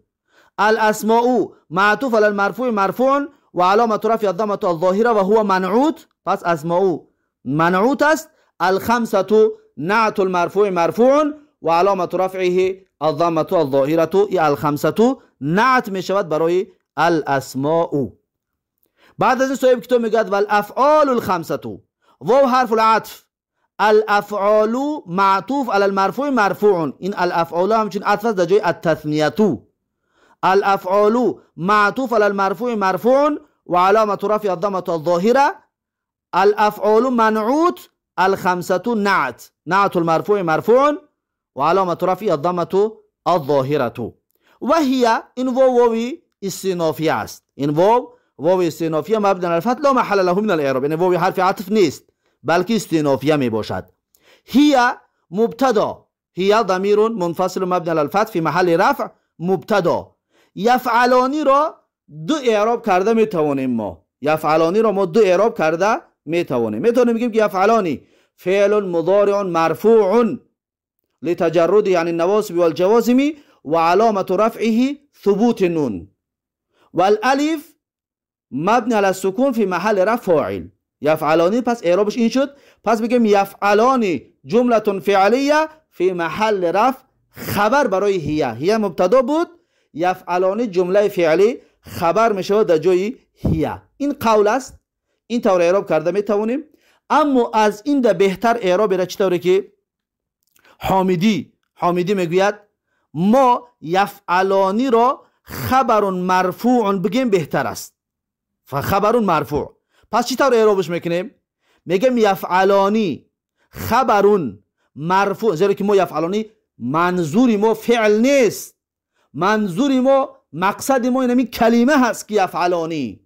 الاسماء معطوف على المرفوع مرفوع و علامت رفع الضمه الظاهره و هو منعوت. پس اسماء منعوت است. الخمسه نعت المرفوع مرفوع و علامت رفعه الضمه الظاهره. ای الخمسه نعت می شود برای الاسماء. بعد از این صاحب کتاب میگه والافعال الخمسه واو حرف العطف الافعال معطوف على المرفوع مرفوع. این الافعال همچنین عطف است در جای التثنیه. الافعال معطوف على المرفوع مرفوع و علامت رفع الضمه الظاهره. الافعال منعوت. الخمسه نعت المرفوع مرفوع و علامت رفع الضمه الظاهره. و هي این واوی استئنافیه است. این واو استئنافیه مبنی علی الفتح لا محل له من الاعراب، یعنی واو حرف عطف نیست بلکه استئنافیه می باشد. هي مبتدا، هي ضمیر منفصل مبنی علی الفتح فی محل رفع مبتدا. یفعلانی را دو اعراب کرده می توانیم ما. یفعلانی را ما دو اعراب کرده می توانیم. بگیم که یفعلانی فعل مضارع مرفوع لتجرده عن النواصب والجوازم و علامت رفعه ثبوت النون والالف مبنی علی السکون فی محل رفع فاعل. یفعلانی پس اعرابش این شد. پس بگیم یفعلانی جمله فعلیه فی محل رفع خبر برای هی مبتدا بود. یفعلانی جمله فعلی خبر می شود در جای هی. این قول است، این طور اعراب کرده می توانیم. اما از این ده بهتر اعراب را چطوره که حامدی میگوید ما یفعلانی را خبر مرفوع بگیم بهتر است. فخبر مرفوع. پس چطور اعرابش میکنیم؟ میگم یفعلانی خبر مرفوع، زیرا که ما یفعلانی منظوری ما فعل نیست، منظوری ما مقصد ما این کلمه هست که یفعلانی،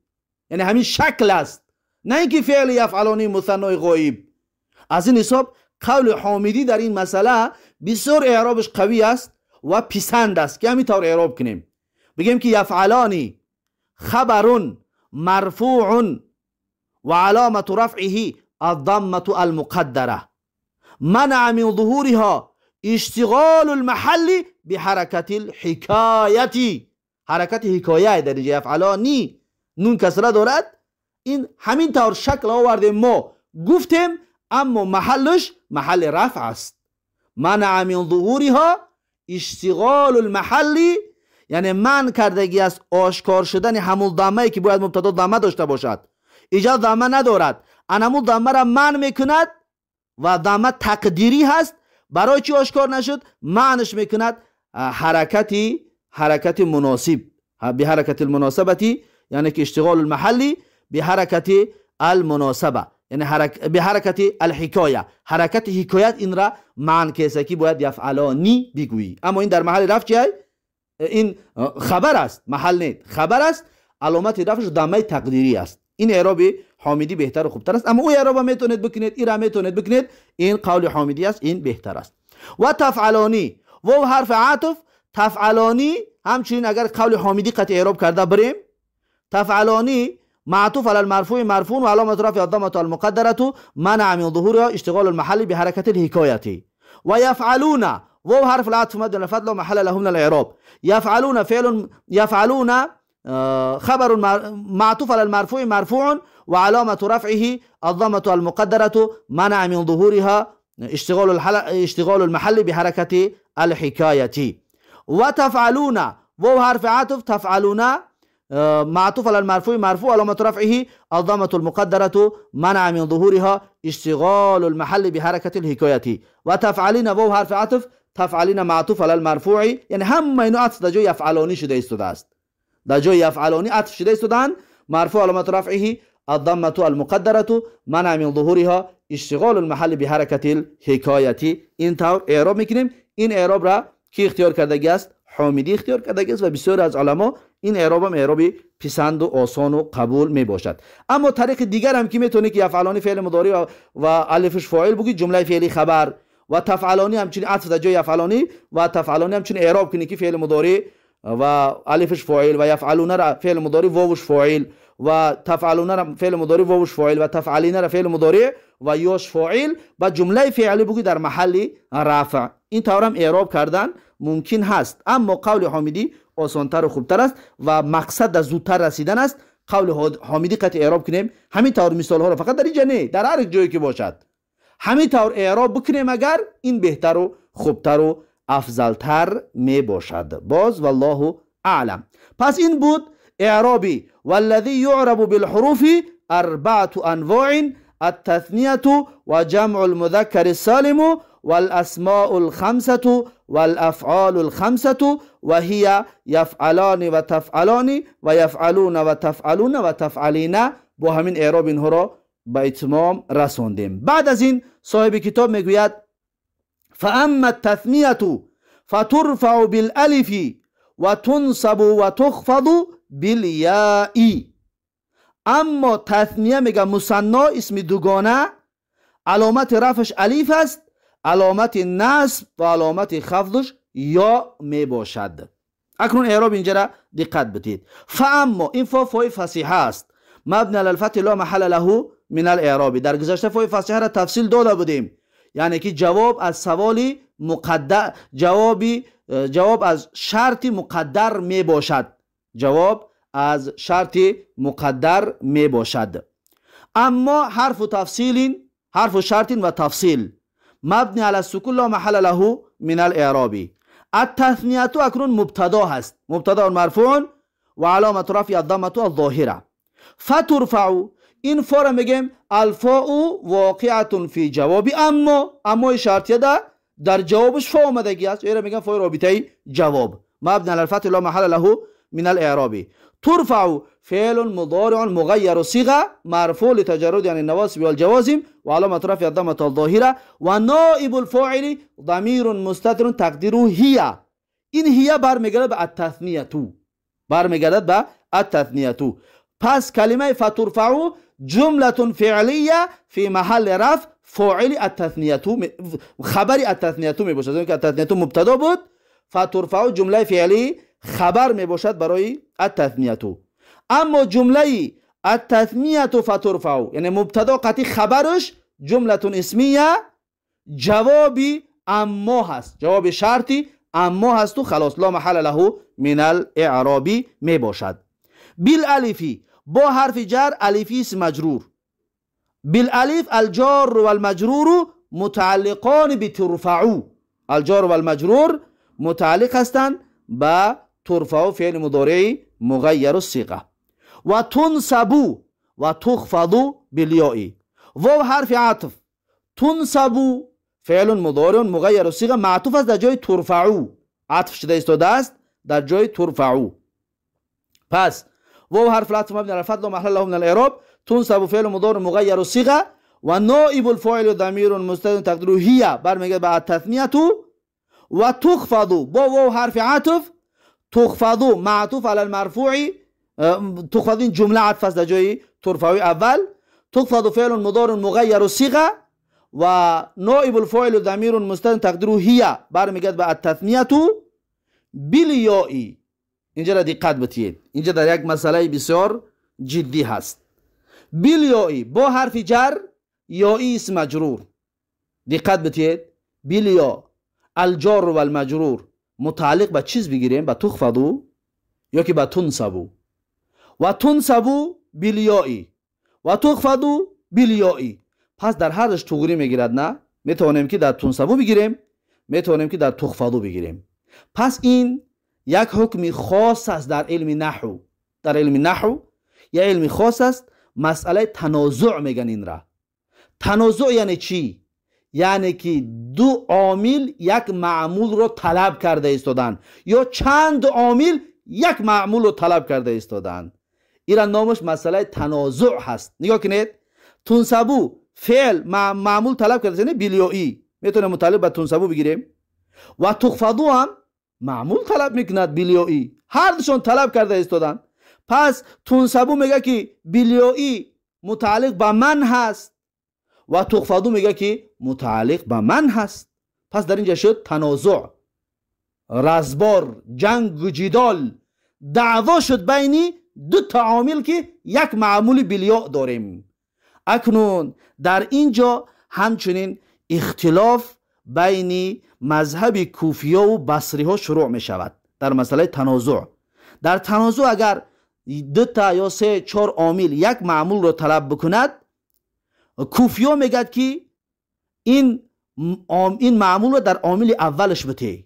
یعنی همین شکل است، نه اینکه فعل یفعلانی مثنای غایب. از این حساب قول حامدی در این مسئله بسیار اعرابش قوی است و پسند است که همین طور اعراب کنیم. بگیم که یفعلانی خبر مرفوع و علامت رفعه الضمه المقدره منع من ظهورها اشتغال المحل بحرکت الحکایه. حرکت حکایه در اینجا یفعلانی نون کسره دارد. این همین طور شکل آورده ما گفتیم، اما محلش محل رفع است. منع من ظهورها اشتغال المحل، یعنی من کردگی از آشکار شدن همون ضمه که باید مبتدا ضمه داشته باشد. اینجا ضمه ندارد، انمون ضمه را من میکند و ضمه تقدیری هست. برای چی آشکار نشد؟ معنیش میکند حرکت مناسب، به حرکت المناسبتی، یعنی که اشتغال المحلی به حرکت المناسبه، یعنی به حرکت الحکایه، حرکت حکایت. این را معنی کسی که باید یفعلانی بگویی. اما این در محل رفع چیه؟ این خبر است، محل نه، خبر است. علامت رفعش ضمه تقدیری است. این اعراب حامدی بهتر و خوبتر است، اما او اعراب میتونید بکنید، این را میتونید بکنید. این قول حامدی است، این بهتر است. و تفعلانی واو حرف عطف تفعلانی همچنین اگر قول حامدی قطع اعراب کرده بریم، تفعلانی معطوف على المرفوع مرفوع و علامت رفع الضمه المقدره منع من ظهورها اشتغال المحل بحركه الحكايه. و یفعلون واو حرف العطف مد الفتح لا محل له من الاعراب. يفعلون فعل يفعلون خبر معطوف على المرفوع مرفوع و علامت رفعه الضمه المقدره منع من ظهورها اشتغال المحل بحركه الحكايه. و تفعلون واو حرف عطف تفعلون معطوف على المرفوع مرفوع علامة رفعه الضمة المقدرة منع من ظهورها اشتغال المحل بحركة الحكاية. و تفعلين واو حرف عطف تفعلين معطوف على المرفوع، یعنی همه اینو عطف در جای یفعلانی شده است. در جای یفعلانی عطف شده استودن. مرفوع علامة رفعه الضمة المقدرة منع من ظهورها اشتغال المحل بحركة الحكاية. این طور اعراب میکنیم. این اعراب را کی اختیار کردگی است؟ حامدی اختیار کردگی است و بسیار از علما این اعراب هم اعراب پسند و آسان و قبول می باشد. اما طریق دیگر هم که میتونه که یفعلانی فعل مضارع و الفش فاعل بگی جمله فعلی خبر و تفعلانی همچنین عطف در جای یفعلانی و تفعلانی همچنین اعراب کنی که فعل مضارع و الفش فاعل و یفعلون را فعل مضارع واوش فاعل و تفعلون را فعل مضارع واوش فاعل و تفعلین را فعل مضارع و یاش فاعل و جمله فعلی بگی در محل رفع. این طور هم اعراب کردن ممکن هست، اما قول حامدی آسانتر و خوبتر است و مقصد در زودتر رسیدن است. قول حامدی قطع اعراب کنیم همین طور مثال ها را فقط در اینجا نه، در هر جایی که باشد همین طور اعراب بکنیم اگر این بهتر و خوبتر و افضلتر می باشد. باز والله اعلم. پس این بود اعرابی والذی یعرب بالحروف اربعه انواع التثنیه و جمع المذکر السالم والاسماء الخمسه والافعال الخمسه وهي يفعلان و تفعلان و یفعلون و تفعلون و تفعلین. با همین اعراب اینها را به اتمام رساندیم. بعد از این صاحب کتاب میگوید فاما التثنیه فترفع بالالف و تنصب و تخفض بالیاء. اما تثنیه میگه مثنی اسم دوگانه علامت رفعش الف است، علامت نصب و علامت خفضش یا می باشد. اکنون اعراب اینجا را دقت بدید. فاما این فای فصیحه است مبنی علی الفتح لا محل له من الاعراب. در گذشته فای فصیحه را تفصیل داده بودیم، یعنی که جواب از سوالی مقدر جواب از شرطی مقدر می باشد. جواب از شرطی مقدر می باشد. اما حرف حرف شرط و تفصیل مبنی علی السکون لا محل له من الاعراب. التثنیه اکنون مبتدا هست، مبتدا مرفوع و علامت رفع الضمه الظاهره. فترفع این فا را میگیم الفاء واقعه فی جواب اما شرطیه در جوابش فا اومدگی است، این را میگن فای رابطه جواب مبنی علی الفتح لا محل له من الاعراب. ترفع فعل مضارع مغیر الصيغه مرفوع لتجرد عن النواصب والجوازم وعلامة رفع الضمة الظاهرة ونائب الفاعل ضمير مستتر تقديره هي. این هي برمیگردد به التثنیه. پس کلمه فترفع جمله فعلیه فی محل رفع فاعل التثنیه، خبر التثنیه می باشد. چون که التثنیه مبتدا بود، فترفع جمله فعلی خبر می باشد برای التثنیه. اما جمله التثنیه فترفع یعنی مبتدا قطعی خبرش جمله اسمیه جوابی اما هست، جواب شرطی اما هست و خلاص لا محل له من الاعراب می باشد. بالالفی با حرف جر الفی اسم مجرور. بالالف الجار والمجرور متعلقان بترفع. الجار والمجرور متعلق هستند با ترفع فعل مضارع مغیر الصيغه. و تنصب و تخفض بالیاء. واو حرف عطف، تنصب فعل مضارع مغیر الصيغه معطوف است در جای ترفع، عطف شده ایستاده است در جای ترفع. پس واو حرف العطف مبني على الفتح محل له من الاعراب. تنصب فعل مضارع مغیر الصيغه و نائب الفاعل ضمیر مستتر تقدیره هي برمیگرده به التثنیه. و تخفض با واو حرف عطف، تخفض معطوف على المرفوع، تخفض این جمله عطف است در جای ترفع اول. تخفض فعل مضارع مغیر الصيغه و نائب الفاعل ضمیر مستتر تقدیره هي برمیگرده به التثنیه بالیاء. اینجا را دقت بدید، اینجا در یک مسئله بسیار جدی هست. بالیاء با حرف جر یائی اسم مجرور. دقت بدید، بالیاء الجار و المجرور متعلق به چیز بگیریم، به تخفضو یا که به تنصبو. و تنصبو بالیاء و تخفضو بالیاء. پس در هرش تغییر میگیرد. نه میتونیم که در تنصبو بگیریم، میتونیم که در تخفضو بگیریم. پس این یک حکمی خاص است در علم نحو. در علم نحو یک علمی خاص است، مسئله تنازع میگن این را. تنازع یعنی چی؟ یعنی که دو عامل یک معمول رو طلب کرده ایستادن یا چند عامل یک معمول رو طلب کرده ایستادن. این نامش مسئله تنازع هست. نگاه کنید، تنصبو فعل معمول طلب کرده، یعنی بالیاء میتونه متعلق به تنصبو بگیریم. و تخفضو هم معمول طلب میکند بیلیوئی، هر دوشون طلب کرده ایستادن. پس تنصبو میگه که بیلیوئی متعلق به من هست و تخفضو میگه که متعلق به من هست. پس در اینجا شد تنازع، رزبار، جنگ و جدال، دعوا شد بین دو تا عامل که یک معمول بیلیو داریم. اکنون در اینجا همچنین اختلاف بین مذهب کوفی ها و بصری ها شروع می شود در مسئله تنازع. در تنازع اگر دو تا یا سه چهار عامل یک معمول رو طلب بکند، کوفی ها میگد که این معمول رو در عامل اولش بته.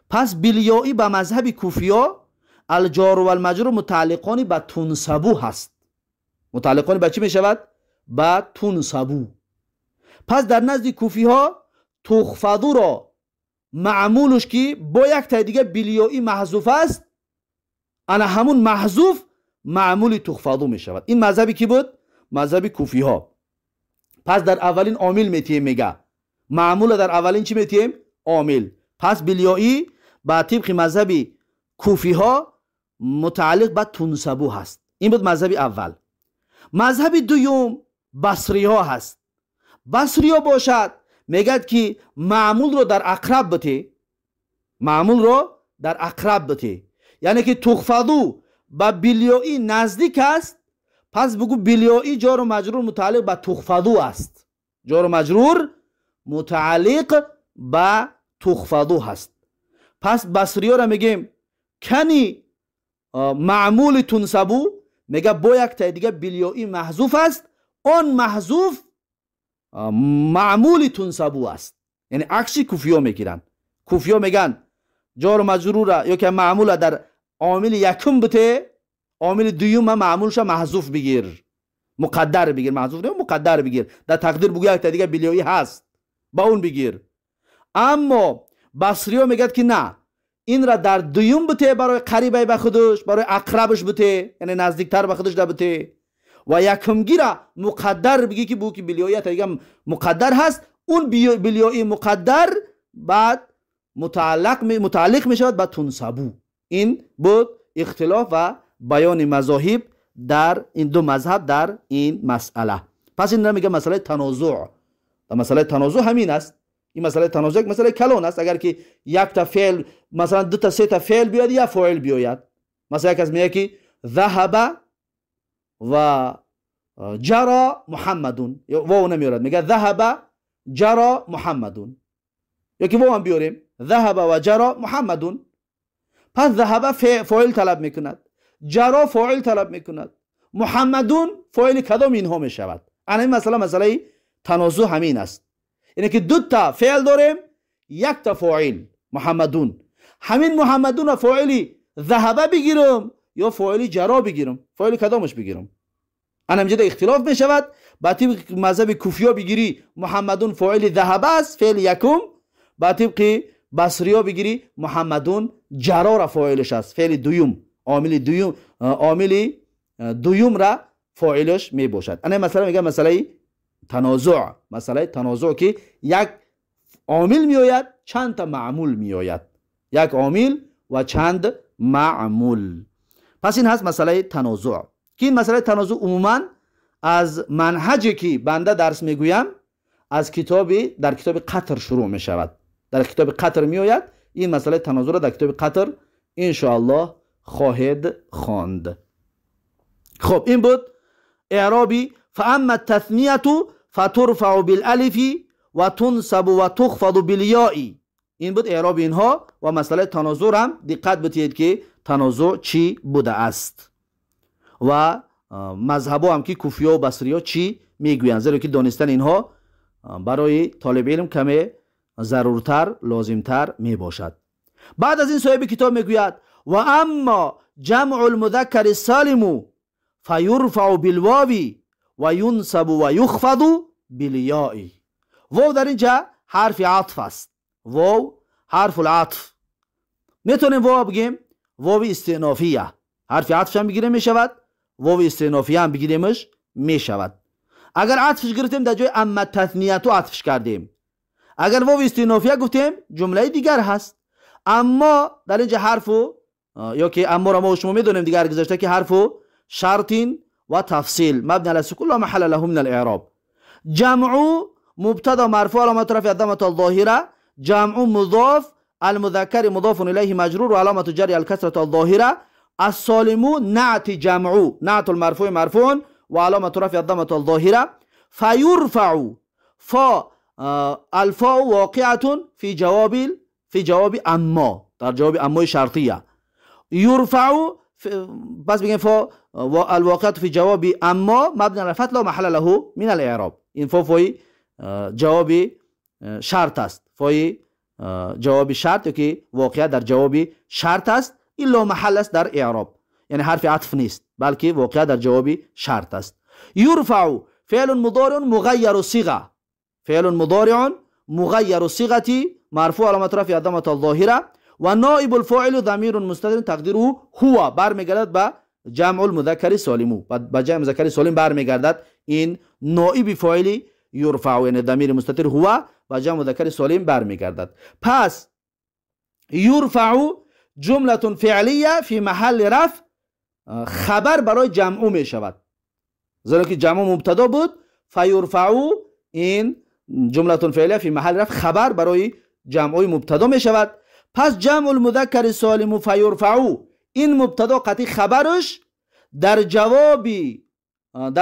پس بیلیوئی به مذهب کوفی ها الجار و المجرور متعلقانی به تنصبو هست. متعلقانی به چی می شود؟ به تنصبو. پس در نزد کوفی ها تخفضو را معمولش که با یک تا دیگه بیلیوئی محذوف است، انا همون محذوف معمول تخفضو می شود. این مذهبی کی بود؟ مذهب کوفی ها. پس در اولین عامل میتیم میگه معمول در اولین چی میتیم؟ عامل. پس بیلیوئی با طبق مذهب کوفی ها متعلق به تنصبو هست. این بود مذهب اول. مذهب دوم بصری ها هست. بصری ها باشد میگد که معمول رو در اقرب بته، معمول رو در اقرب بته، یعنی که تخفضو با بیلیوئی نزدیک است، پس بگو بیلیوئی جار و مجرور متعلق به تخفضو است، جار و مجرور متعلق به تخفضو هست. پس بصری ها را میگیم کنی معمول تنصبو، میگه با یک تا دیگه بیلیوئی محذوف است، آن محذوف معمول تنصبو است. یعنی عکسی کوفی ها میگیرن. کوفی ها میگن جار و مجرور را یا که معمول در عامل یکم بته، عامل دوم معمولش محذوف بگیر، مقدر بگیر، محذوف نه مقدر بگیر، در تقدیر بگو یک تا دیگه بیلیوئی هست با اون بگیر. اما بصری ها میگد که نه، این را در دوم بته، برای قریبه به خودش، برای اقربش بته، یعنی نزدیکتر به خودش ده بته، و یکمگی را مقدر بگی که بو که بیلیوئی تا دیگه مقدر هست، اون بیلیوئی مقدر بعد متعلق می شود به تنصبو. این بود اختلاف و بیان مذاهب در این دو مذهب در این مسئله. پس این را میگه مسئله تنازع. مسئله تنازع همین است. این مسئله تنازع یک مسئله کلان است. اگر که یک تا فعل مثلا دو تا سه تا فعل بیاد یا فاعل بیاید، مثلا یک از میگه که ذهب و جرى محمدون، واو نمیارد، میگه ذهب جرى محمدون، یکی واو هم بیاریم ذهب و جرى محمدون. پس ذهب فاعل طلب میکند، جرى فاعل طلب میکند، محمدون فاعل کدام اینها میشود. این مسئله تنازع همین است. یعنی که دو تا فعل داریم، یک تا فاعل محمدون، همین محمدون و فاعل ذهب بگیرم یا فاعل جرى بگیرم، فاعل کدامش بگیرم. همینجا اختلاف می شود. با طبق مذهب کوفی ها بگیری محمدون فاعل ذهب است، فعل یکم. با طبق بصری ها بگیری محمدون جرى را فاعلش است، فعل دوم، عامل دوم را فاعلش می باشد. انا مثلا میگم مسئله تنازع، مسئله تنازع که یک عامل می آید چند تا معمول می آید، یک عامل و چند معمول. پس این هست مسئله تنازع. که این مسئله تنازع عموما از منهجی که بنده درس میگویم از در کتاب قطر شروع می شود. در کتاب قطر می آید. این مسئله تنازع را در کتاب قطر انشاءالله خواهد خواند. خب این بود اعرابی فاما التثنیه فترفع بالالف و تنصب و تخفض بالیاء. این بود اعراب اینها. و مسئله تنازع هم دقت بدید که تنازع چی بوده است و مذهب هم که کوفی ها و بصری ها چی میگویند، زیرا که دانستن اینها برای طالب علم کمی ضرورتر لازمتر می باشد. بعد از این صاحب کتاب میگوید و اما جمع المذکر السالم فیرفع بالواو و ینصب و یخفض بالیاء. واو در اینجا حرف عطف است. واو حرف العطف. میتونیم واو بگیم واو استئنافیه، حرف عطفش هم بگیره می شود، واو استئنافیه هم بگیریمش می شود. اگر عطفش گرفتیم در جای اما تثنیه تو عطفش کردیم، اگر واو استئنافیه گفتیم جمله دیگر هست. اما در اینجا حرفو یا که اما را ما شما میدونیم دیگر گذاشته که حرفو شرط و تفصیل مبنی علی السکون لا محل له من الاعراب. جمع مبتدا مرفوع علامت رفع الضمه الظاهره، جمع مضاف، المذكر مضاف الیه مجرور و علامت جر الکسره الظاهره. السالم نعت جمع، نعت المرفوع مرفوع و علامت رفع الضمه الظاهره. فيرفع، الفاء واقعه في جواب اما، در جواب اما شرطیه. يرفع بس بگیم فا الواقعات في جواب اما مبني على الفتح لا محل له من الاعراب. این فای جواب شرط است، فای جواب شرط که واقعیت در جواب شرط است، این لا محل است در اعراب، یعنی حرف عطف نیست بلکه واقعیت در جواب شرط است. يرفع فعل مضارع مغیر الصيغه، فعل مضارع مغیر الصيغه مرفوع علامت رفع الضمه الظاهره و نائب الفاعل ضمیر مستتر تقدیره هو، برمیگردد به جمع المذکر سالم، به جمع مذکر سالم برمیگردد این نائب فاعل یرفع، یعنی ضمیر مستتر هو به جمع مذکر سالم برمیگردد. پس یرفع جمله فعلیه فی محل رفع، خبر برای جمع می شود، زیرا که جمع مبتدا بود. فیرفع این جمله فعلیه فی محل رفع خبر برای جمع مبتدا می شود. پس جمع المذکر سالم فیرفع، این مبتدا قطعی خبرش در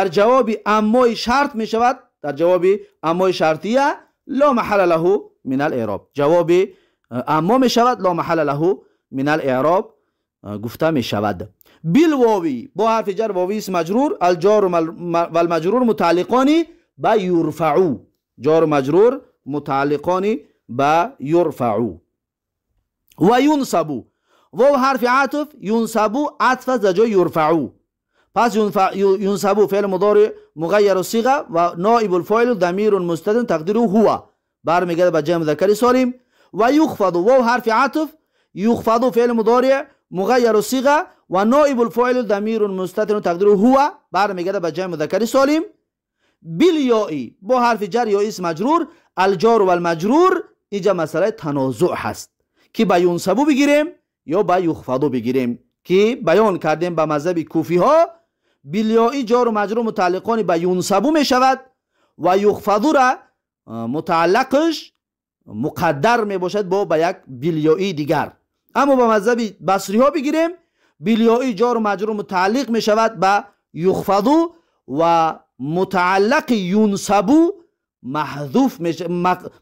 جواب اما شرط می شود، در جواب اما شرطیه لا محل له من الاعراب، جواب اما می شود لا محل له من الاعراب گفته می شود. بالواوی با حرف جر واوی اسم مجرور، الجار و المجرور متعلقان با یرفع، جار و مجرور متعلقان با یرفع. و ینصب واو حرف عطف، ینصب عطف از جای یرفع. پس ینصب فعل مضارع مغیر الصیغه و نائب الفاعل ضمیر مستتر تقدیره هو، برمیگرده به جمع مذکر سالم. و یخفض واو حرف عطف، یخفض فعل مضارع مغیر الصیغه و نائب الفاعل ضمیر مستتر تقدیره هو، برمیگرده به جمع مذکر سالم. بالیاء با حرف جر یا اسم مجرور، الجار و المجرور اینجا مسئله تنازع هست که با ینصبو بگیریم یا با یخفضو بگیریم، که بیان کردیم به مذهب کوفی ها بالیاء جار و مجرور متعلقان به ینصبو می شود و یخفضو را متعلقش مقدر می باشد با یک بالیاء دیگر. اما به مذهب بصری ها بگیریم بالیاء جار و مجرور متعلق می شود به یخفضو و متعلق ینصبو محذوف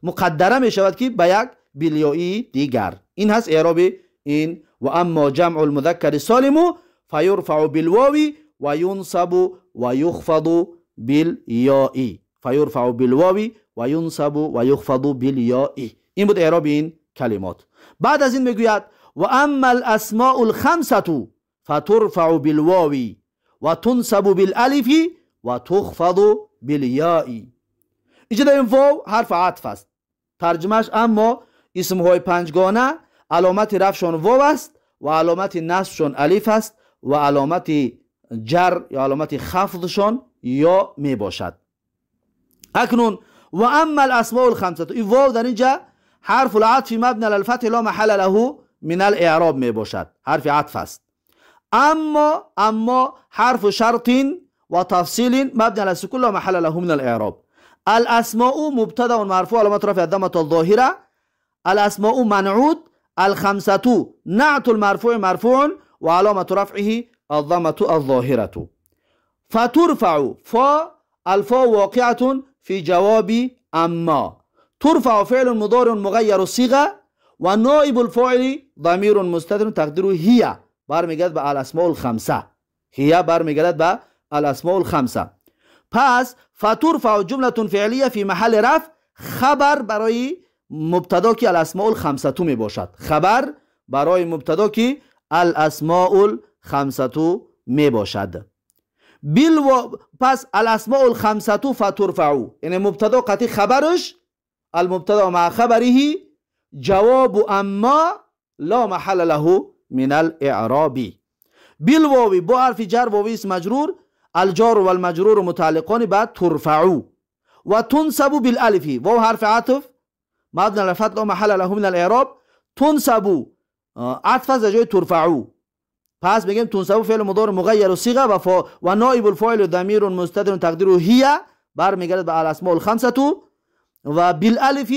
مقدره می شود که به یک بالیاء دیگر. این هست اعراب این. و اما جمع المذکر سالم فیرفع بالواو و ینصب و یخفض بالیاء، فیرفع بالواو و ینصب و یخفض بالیاء. این بود اعراب این کلمات. بعد از این میگوید و اما الاسماء الخمسه فترفع بالواو و تنصب بالالف و تخفض بالیاء. اینجا در این واو حرف عطف است، ترجمهش اما اسم های پنجگانه علامت رفعشون واو است و علامت نصبشون الف است و علامت جر یا علامت خفضشون یا می باشد. اکنون و اما الاسماء الخمسه، این واو در اینجا حرف العطف مبنی علی الفتح لا محل له من الاعراب می باشد، حرف عطف است. اما حرف شرط و تفصیل مبنی علی السکون لا محل له من الاعراب. الاسماء مبتدا مرفوع علامت رفع الضمه الظاهره، الاسماء منعوت، الخمسه نعت المرفوع مرفوع و علامه رفعه الضمه الظاهره. فترفع الفاء واقعه في جواب اما، ترفع فعل مضارع مغیر الصيغه و نائب الفاعل ضمیر مستتر تقدیره هي، برمیگردد به الاسماء الخمسه، هي برمیگردد به الاسماء الخمسه. پس فترفع جمله فعلیه فی محل رفع، خبر برای مبتدا که الاسماء الخمسه می باشد، خبر برای مبتدا که الاسماء الخمسه می باشد. پس الاسماء الخمسه فترفع، یعنی مبتدا قطعی خبرش المبتدا مع خبره جواب اما لا محل له من الاعراب. بالواو با حرف جر واو اسم مجرور، الجار و المجرور متعلقان بعد ترفع و تنصب بالالف، واو حرف عطف مبني على الفتح لا محل له من الاعراب، تنصبو عطف از جای ترفعو. پس میگیم تنصبو فعل مضارع مغیر الصیغه و نائب الفاعل ضمیر مستتر تقدیره هی برمیگردد به الاسماء الخمسه و بالالف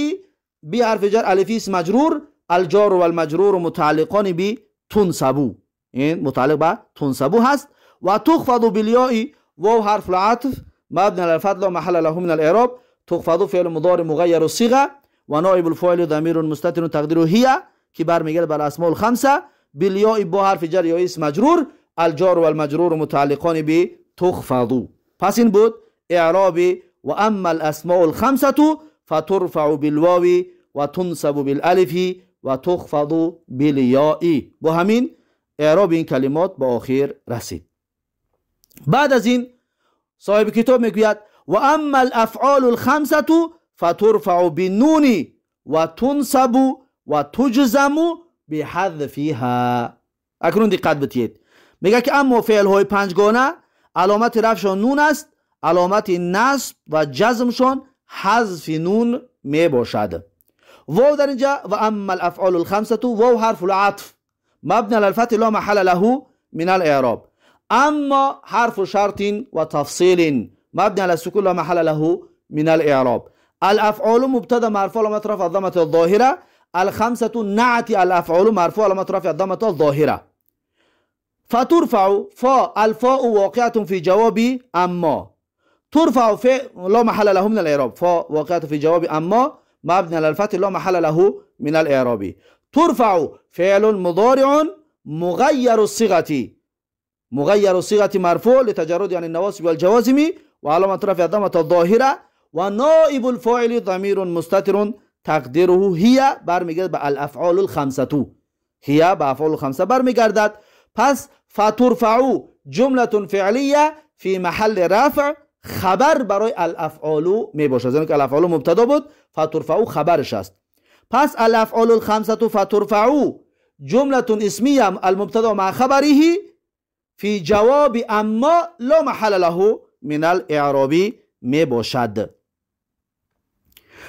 بی حرف جر الفی اسم مجرور الجار و المجرور متعلقان بی تنصبو، این متعلق به تنصبو هست. و تخفض بالیاء واو حرف العطف مبنی علی الفتح لا محل له من الاعراب. تخفض فعل مضارع مغیر الصیغه و نائب الفاعل ضمیر مستتر تقدیره هی که برمیگرده بر اسماء الخمسه. بالیاء با حرف جر یا اسم مجرور الجار و المجرور متعلقان به تخفض. پس این بود اعراب و اما الاسماء الخمسه فترفع بالواو و تنصب بالالف و تخفض بالیاء. با همین اعراب این کلمات به آخر رسید. بعد از این صاحب کتاب میگوید و اما الافعال الخمسه فترفع بالنون و تنصب و تجزم بحذفها. اکنون دقت بتید، میگه که اما فعل های پنجگانه علامت رفعشان نون است، علامت نصب و جزمشان حذف نون می باشد. واو در اینجا و اما الافعال الخمسه واو حرف العطف مبنی علی الفتح لا محل له من الاعراب. اما حرف شرط و تفصیل مبنی علی السکون لا محل له من الاعراب. الافعال مبتدا مرفوع علامت رفع الضمه الظاهره. الخمسه نعت الافعال مرفوع علامت رفع الضمه الظاهره. فترفع الفاء واقعه في جواب اما. ترفع فعل لا محل له من الاعراب. فاء واقعه في جواب اما مبني على الفتح لا محل له من الاعراب. ترفع فعل مضارع مغير الصيغه. مغير الصيغه مرفوع لتجرد عن النواصب والجوازم وعلامه رفع الضمه الظاهره و نائب الفاعل ضمیر مستتر تقدیره هي برمیگردد به الافعال الخمسه. هي به افعال الخمسه برمیگردد. پس فترفع جمله فعلیه فی محل رفع خبر برای الافعال می باشد، زمین که الافعال مبتدا بود فترفع خبرش است. پس الافعال الخمسه فترفع جمله اسمیه المبتدا مع خبره فی جواب اما لا محل له من الاعراب می باشد.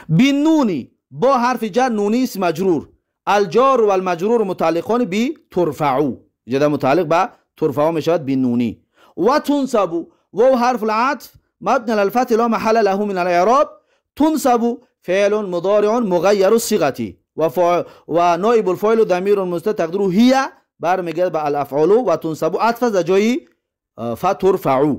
بالنون با حرف جر نونی اسم مجرور الجار و المجرور متعلقان بی ترفع جدا متعلق به ترفع می شود بالنونی. و تنصب واو حرف العطف مبني على الفتح لا محل له من الاعراب. تنصب فعل مضارع مغير الصيغه و نائب الفاعل ضمیر مستتر تقدیره هي برمیگردد به الافعال و تنصب عطف از جای فترفع.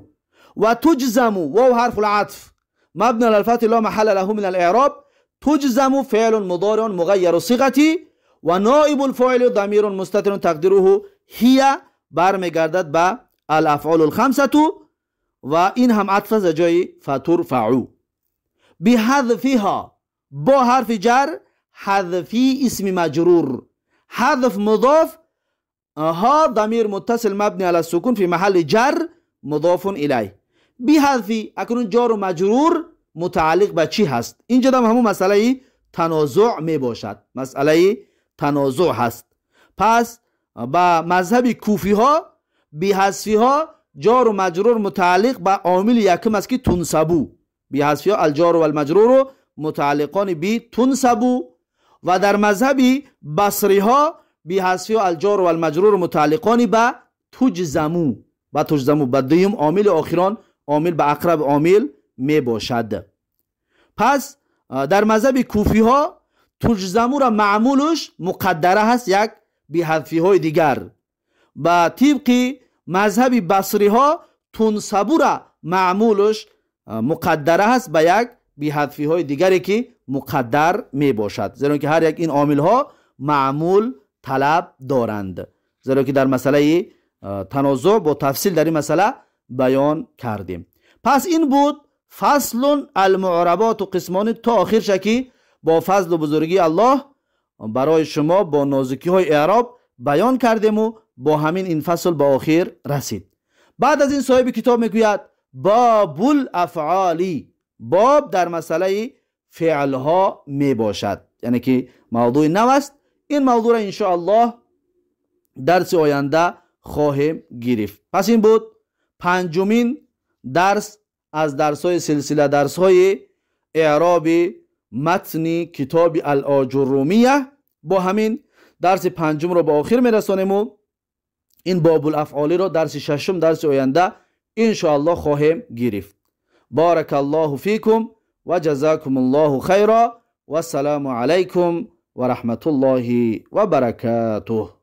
و تجزم واو حرف العطف مبني على الفتح لا محل له من الاعراب. تجزم فعل مضارع مغير الصيغه و نائب الفاعل ضمیر مستتر تقدیره هي برمیگردد به الافعال الخمسه و این هم عطف از جای فترفع. بحذفها با حرف جر حذفی اسم مجرور حذف مضاف ها ضمیر متصل مبنی علی السکون فی محل جر مضاف الیه. بحذفی اکنون جار و مجرور متعلق به چی هست؟ اینجا هم همون مسئله تنازع می باشد، مسئله تنازع هست. پس با مذهب کوفی ها بحذفی ها جار و مجرور متعلق به عامل یکم است که تنصبو. بحذفی ها الجار و المجرور متعلقان بی تنصبو. و در مذهب بصری ها بحذفی ها الجار و المجرور متعلقان به تجزمو و تجزمو به دویم عامل آخران عامل به اقرب عامل می باشد. پس در مذهب کوفی ها تجزمو را معمولش مقدره هست یک بحذفی های دیگر. با طبق مذهب بصری ها تنصبو را معمولش مقدره هست به یک بحذفی های دیگری که مقدر می باشد، زیرا که هر یک این عامل ها معمول طلب دارند، زیرا که در مسئله تنازع با تفصیل در این مسئله بیان کردیم. پس این بود فصل المعربات و قسمان تا آخر شکی با فضل و بزرگی الله برای شما با نازکی های اعراب بیان کردیم و با همین این فصل با آخر رسید. بعد از این صاحب کتاب میگوید باب الافعالی، باب در مسئله فعل ها می باشد، یعنی که موضوع نو است. این موضوع را انشاءالله درس آینده خواهیم گرفت. پس این بود پنجمین درس از درس‌های سلسله درس‌های اعراب متن کتاب الاجرومیه. با همین درس پنجم رو به آخر میرسانیم و این باب الافعالی رو درس ششم درس آینده ان شاء الله خواهیم گرفت. بارک الله فیکم و جزاکم الله خیرا و السلام علیکم و رحمت الله و برکاته.